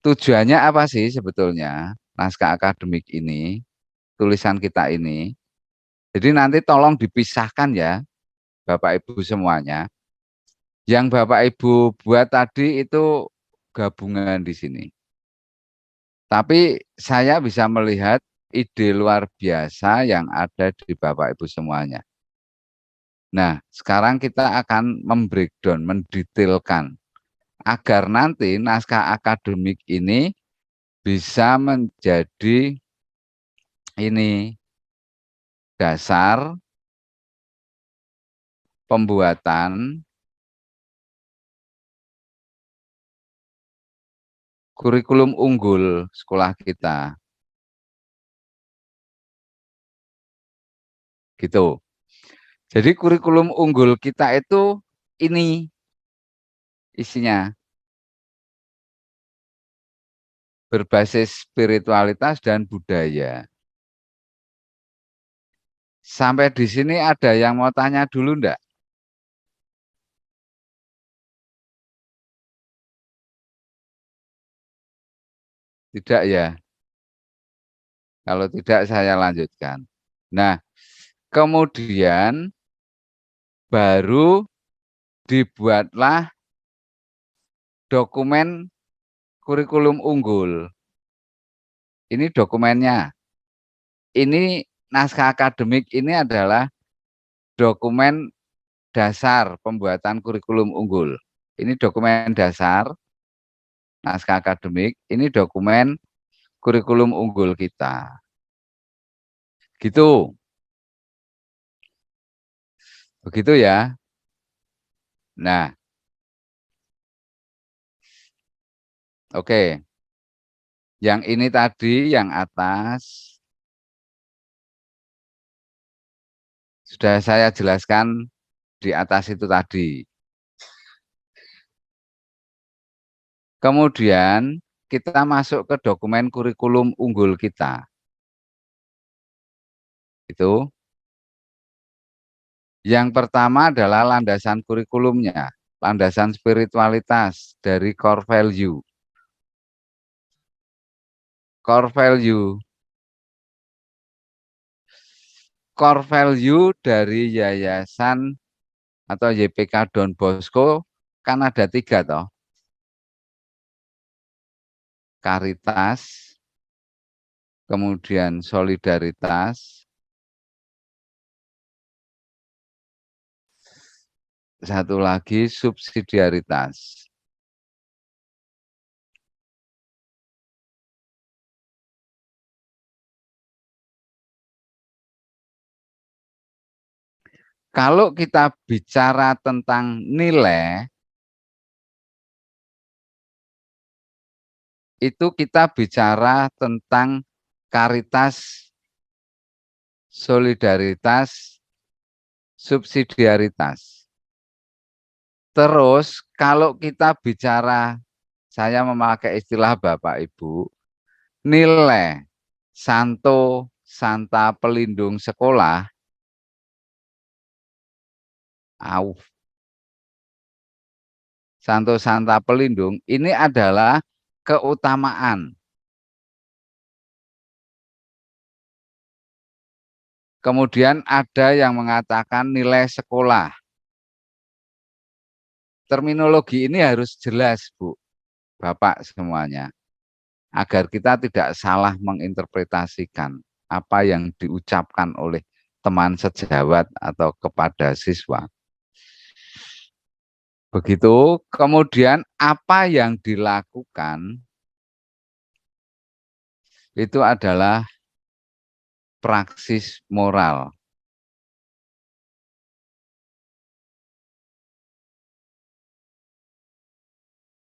I: Tujuannya apa sih sebetulnya naskah akademik ini, tulisan kita ini? Jadi nanti tolong dipisahkan ya, Bapak Ibu semuanya. Yang Bapak Ibu buat tadi itu gabungan di sini. Tapi saya bisa melihat ide luar biasa yang ada di Bapak Ibu semuanya. Nah, sekarang kita akan membreakdown, mendetailkan agar nanti naskah akademik ini bisa menjadi ini dasar pembuatan kurikulum unggul sekolah kita. Gitu. Jadi kurikulum unggul kita itu ini isinya. Berbasis spiritualitas dan budaya. Sampai di sini ada yang mau tanya dulu enggak? Tidak ya? Kalau tidak saya lanjutkan. Nah, kemudian baru dibuatlah dokumen kurikulum unggul. Ini dokumennya. Ini naskah akademik ini adalah dokumen dasar pembuatan kurikulum unggul. Ini dokumen dasar naskah akademik, ini dokumen kurikulum unggul kita. Gitu. Begitu ya. Nah, oke. Yang ini tadi, yang atas, sudah saya jelaskan di atas itu tadi. Kemudian kita masuk ke dokumen kurikulum unggul kita. Itu. Yang pertama adalah landasan kurikulumnya, landasan spiritualitas dari core value. Core value. Core value dari yayasan atau YPK Don Bosco kan ada 3 toh. Karitas, kemudian solidaritas, satu lagi subsidiaritas. Kalau kita bicara tentang nilai, itu kita bicara tentang karitas, solidaritas, subsidiaritas. Terus kalau kita bicara, saya memakai istilah Bapak Ibu, nilai Santo Santa Pelindung Sekolah, Santo Santa Pelindung ini adalah keutamaan. Kemudian ada yang mengatakan nilai sekolah. Terminologi ini harus jelas, Bu, Bapak semuanya. Agar kita tidak salah menginterpretasikan apa yang diucapkan oleh teman sejawat atau kepada siswa. Begitu, kemudian apa yang dilakukan itu adalah praksis moral.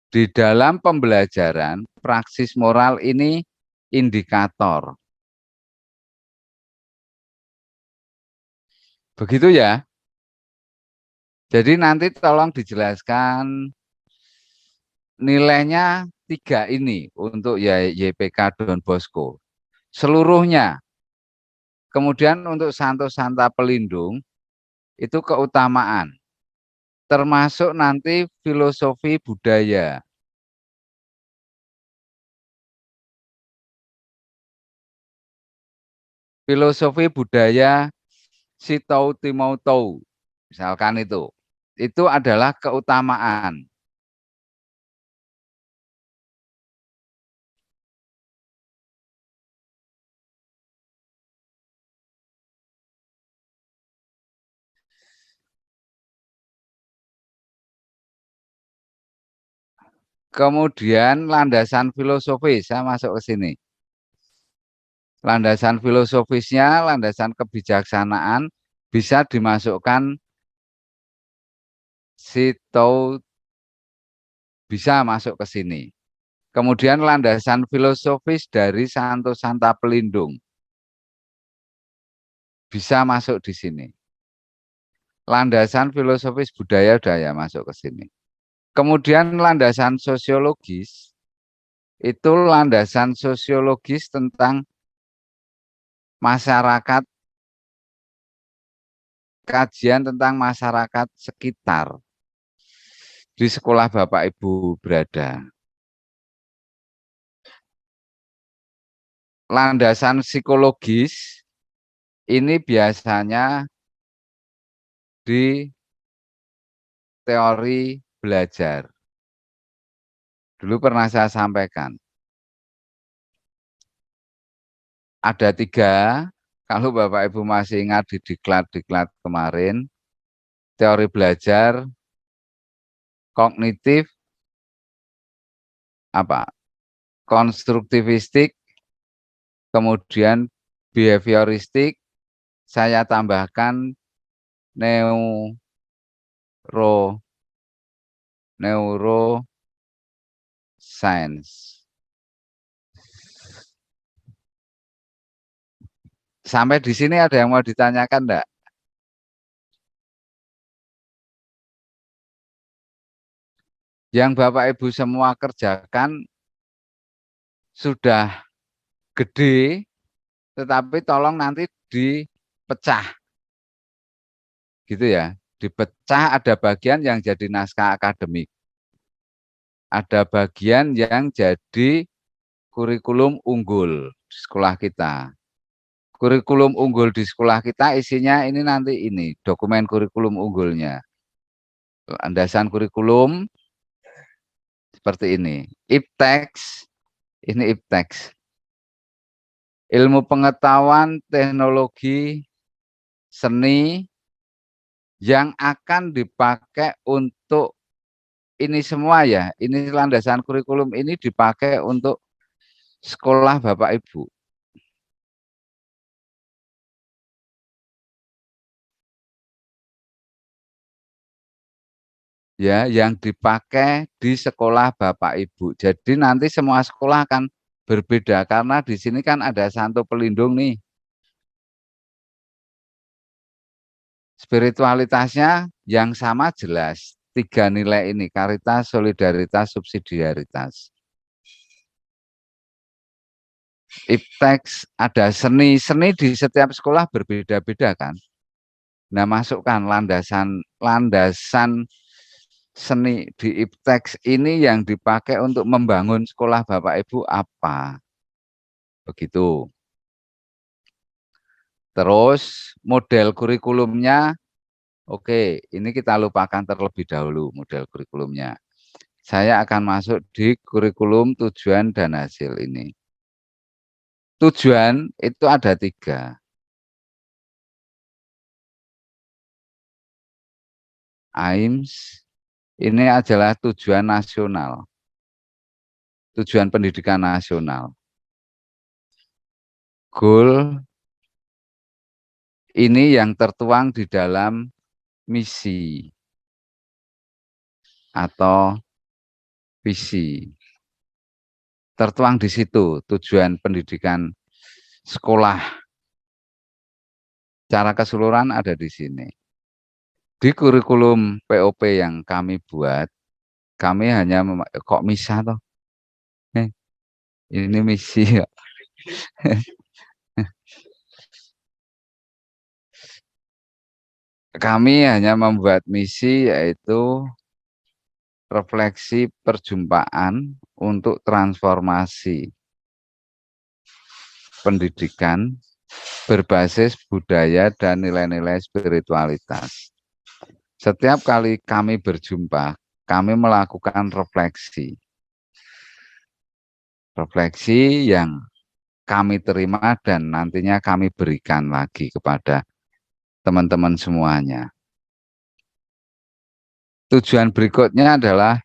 I: Di dalam pembelajaran, praksis moral ini indikator. Begitu ya. Jadi nanti tolong dijelaskan nilainya 3 ini untuk YPK Don Bosco. Seluruhnya. Kemudian untuk Santo Santa Pelindung itu keutamaan. Termasuk nanti filosofi budaya. Filosofi budaya si Tau Timau Tau, misalkan itu adalah keutamaan. Kemudian landasan filosofis, saya masuk ke sini. Landasan filosofisnya, landasan kebijaksanaan bisa dimasukkan si Tau, bisa masuk ke sini. Kemudian landasan filosofis dari Santo Santa Pelindung bisa masuk di sini. Landasan filosofis budaya udah ya masuk ke sini. Kemudian landasan sosiologis, itu landasan sosiologis tentang masyarakat, kajian tentang masyarakat sekitar di sekolah Bapak Ibu berada. Landasan psikologis ini biasanya di teori belajar. Dulu pernah saya sampaikan. Ada 3, kalau Bapak Ibu masih ingat di diklat-diklat kemarin, teori belajar, kognitif, konstruktivistik, kemudian behavioristik, saya tambahkan neuroscience. Sampai di sini ada yang mau ditanyakan enggak? Yang Bapak Ibu semua kerjakan sudah gede, tetapi tolong nanti dipecah. Gitu ya. Dipecah, ada bagian yang jadi naskah akademik. Ada bagian yang jadi kurikulum unggul di sekolah kita. Kurikulum unggul di sekolah kita isinya ini nanti ini, dokumen kurikulum unggulnya. Landasan kurikulum seperti ini. IPTEX, ini IPTEX. Ilmu pengetahuan, teknologi, seni yang akan dipakai untuk ini semua ya. Ini landasan kurikulum ini dipakai untuk sekolah Bapak Ibu. Ya, yang dipakai di sekolah Bapak Ibu. Jadi nanti semua sekolah akan berbeda karena di sini kan ada Santo Pelindung nih. Spiritualitasnya yang sama jelas. 3 nilai ini, karitas, solidaritas, subsidiaritas. IPTEX ada seni. Seni di setiap sekolah berbeda-beda kan. Nah, masukkan landasan seni di IPTEX ini yang dipakai untuk membangun sekolah Bapak Ibu apa? Begitu. Terus model kurikulumnya, oke, ini kita lupakan terlebih dahulu model kurikulumnya. Saya akan masuk di kurikulum tujuan dan hasil ini. Tujuan itu ada 3. AIMS ini adalah tujuan nasional. Tujuan pendidikan nasional. Goal ini yang tertuang di dalam misi atau visi. Tertuang di situ tujuan pendidikan sekolah. Secara keseluruhan ada di sini. Di kurikulum POP yang kami buat, kami hanya kok misa toh? Ini misi ya. kami hanya membuat misi yaitu refleksi perjumpaan untuk transformasi pendidikan berbasis budaya dan nilai-nilai spiritualitas. Setiap kali kami berjumpa, kami melakukan refleksi. Refleksi yang kami terima dan nantinya kami berikan lagi kepada teman-teman semuanya. Tujuan berikutnya adalah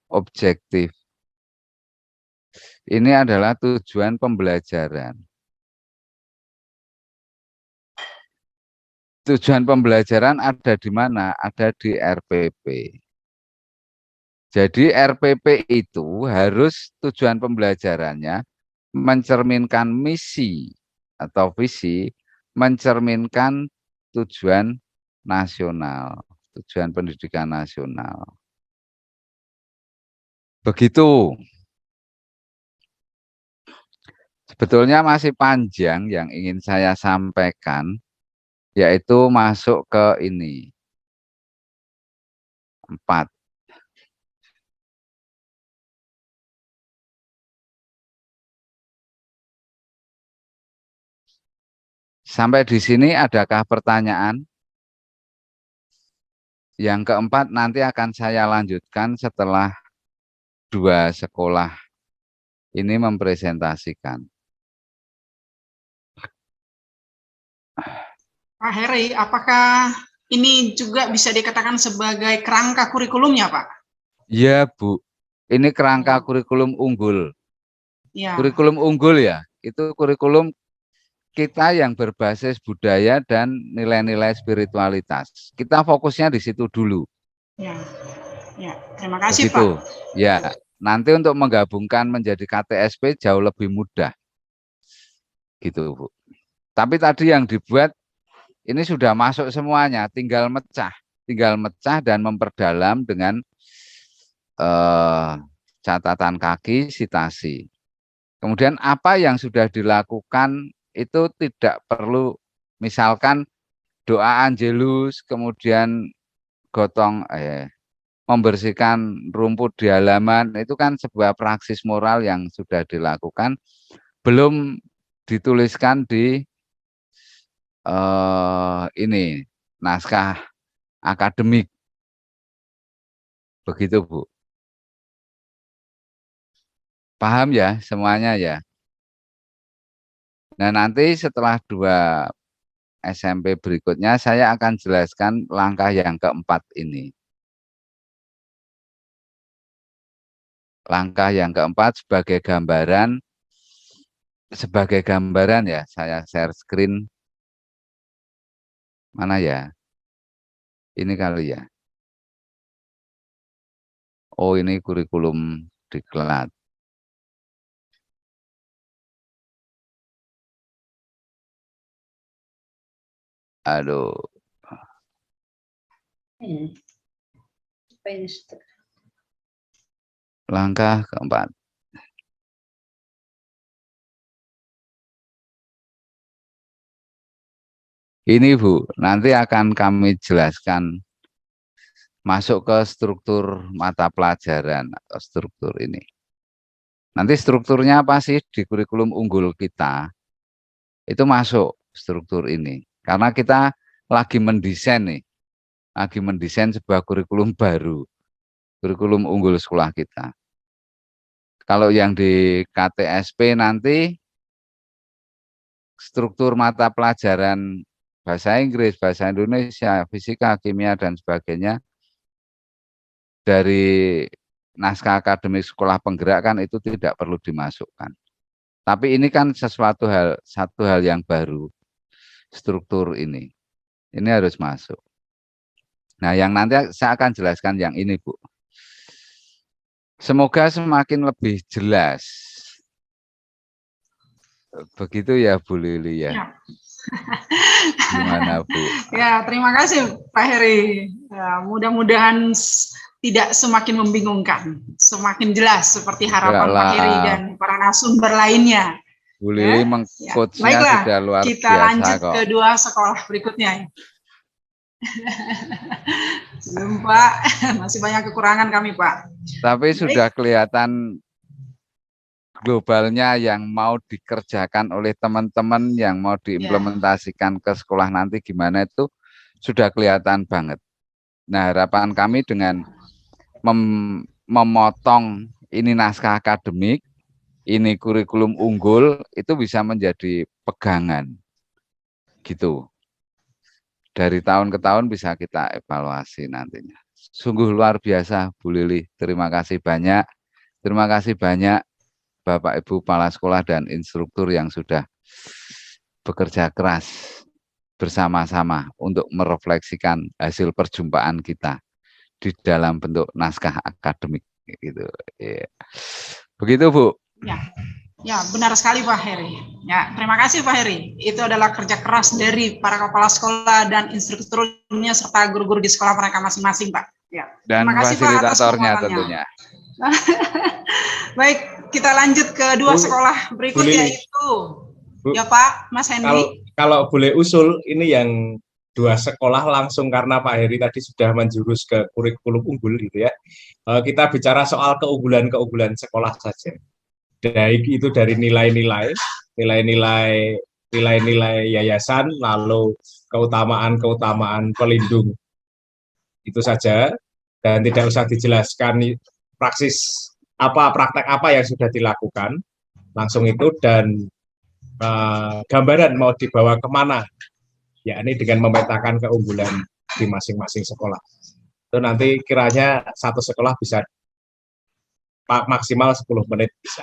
I: objektif. Ini adalah tujuan pembelajaran. Tujuan pembelajaran ada di mana? Ada di RPP. Jadi RPP itu harus tujuan pembelajarannya mencerminkan misi atau visi, mencerminkan tujuan nasional, tujuan pendidikan nasional. Begitu. Sebetulnya masih panjang yang ingin saya sampaikan, yaitu masuk ke ini. 4. Sampai di sini adakah pertanyaan? Yang keempat nanti akan saya lanjutkan setelah 2 sekolah ini mempresentasikan.
A: Pak Heri, apakah ini juga bisa dikatakan sebagai kerangka kurikulumnya, Pak?
I: Iya, Bu. Ini kerangka kurikulum unggul.
A: Ya.
I: Kurikulum unggul ya, itu kurikulum kita yang berbasis budaya dan nilai-nilai spiritualitas. Kita fokusnya di situ dulu.
A: Ya, ya. Terima kasih,
I: Begitu.
A: Pak.
I: Ya, nanti untuk menggabungkan menjadi KTSP jauh lebih mudah. Gitu, Bu. Tapi tadi yang dibuat ini sudah masuk semuanya, tinggal mecah dan memperdalam dengan catatan kaki, sitasi. Kemudian apa yang sudah dilakukan itu tidak perlu, misalkan doa Angelus, kemudian gotong membersihkan rumput di halaman, itu kan sebuah praksis moral yang sudah dilakukan, belum dituliskan di ini naskah akademik. Begitu, Bu. Paham ya semuanya ya? Nah, nanti setelah 2 SMP berikutnya saya akan jelaskan langkah yang keempat ini. Langkah yang keempat sebagai gambaran ya, saya share screen. Mana ya? Ini kali ya. Oh, ini kurikulum diklat. Aduh. Langkah keempat. Ini, Bu, nanti akan kami jelaskan masuk ke struktur mata pelajaran atau struktur ini. Nanti strukturnya apa sih di kurikulum unggul kita? Itu masuk struktur ini. Karena kita lagi mendesain nih. Lagi mendesain sebuah kurikulum baru. Kurikulum unggul sekolah kita. Kalau yang di KTSP nanti struktur mata pelajaran bahasa Inggris, bahasa Indonesia, fisika, kimia, dan sebagainya dari naskah akademik sekolah penggerak kan itu tidak perlu dimasukkan. Tapi ini kan satu hal yang baru, struktur ini. Ini harus masuk. Nah, yang nanti saya akan jelaskan yang ini, Bu. Semoga semakin lebih jelas. Begitu ya, Bu Lili ya.
A: Ya.
I: Gimana, Bu?
A: Ya, terima kasih Pak Heri. Ya, mudah-mudahan tidak semakin membingungkan, semakin jelas seperti harapan Pak Heri dan para narasumber lainnya.
I: Bu Lili
A: Ya,
I: meng-coachnya
A: baiklah,
I: sudah luar
A: kita
I: biasa
A: lanjut
I: kok.
A: ke dua sekolah berikutnya. Sebelum Pak, masih banyak kekurangan kami Pak.
I: Tapi sudah kelihatan globalnya yang mau dikerjakan oleh teman-teman yang mau diimplementasikan ke sekolah nanti gimana itu sudah kelihatan banget. Nah, harapan kami dengan memotong ini naskah akademik, ini kurikulum unggul, itu bisa menjadi pegangan. Gitu. Dari tahun ke tahun bisa kita evaluasi nantinya. Sungguh luar biasa, Bu Lili. Terima kasih banyak. Terima kasih banyak Bapak Ibu Kepala Sekolah dan instruktur yang sudah bekerja keras bersama-sama untuk merefleksikan hasil perjumpaan kita di dalam bentuk naskah akademik gitu. Ya. Begitu Bu.
A: Ya, benar sekali Pak Heri. Ya, terima kasih Pak Heri. Itu adalah kerja keras dari para kepala sekolah dan instrukturnya serta guru-guru di sekolah mereka masing-masing, Pak. Ya.
I: Dan
A: Terima kasih Pak atas
I: fasilitatornya
A: penguatannya.
I: tentunya.
A: Baik, kita lanjut ke dua
B: Bu,
A: sekolah berikut
B: Bu Lili.
A: yaitu
B: Bu,
A: ya Pak, Mas Hendy.
B: Kalau boleh usul, ini yang dua sekolah langsung karena Pak Heri tadi sudah menjurus ke kurikulum unggul gitu ya. Kita bicara soal keunggulan-keunggulan sekolah saja. Baik itu dari nilai-nilai yayasan, lalu keutamaan pelindung. Itu saja, dan tidak usah dijelaskan praktek apa yang sudah dilakukan, langsung itu, dan gambaran mau dibawa kemana, yakni dengan memetakan keunggulan di masing-masing sekolah. Itu nanti kiranya satu sekolah bisa maksimal 10 menit bisa.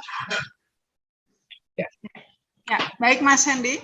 A: Ya, baik Mas Hendy.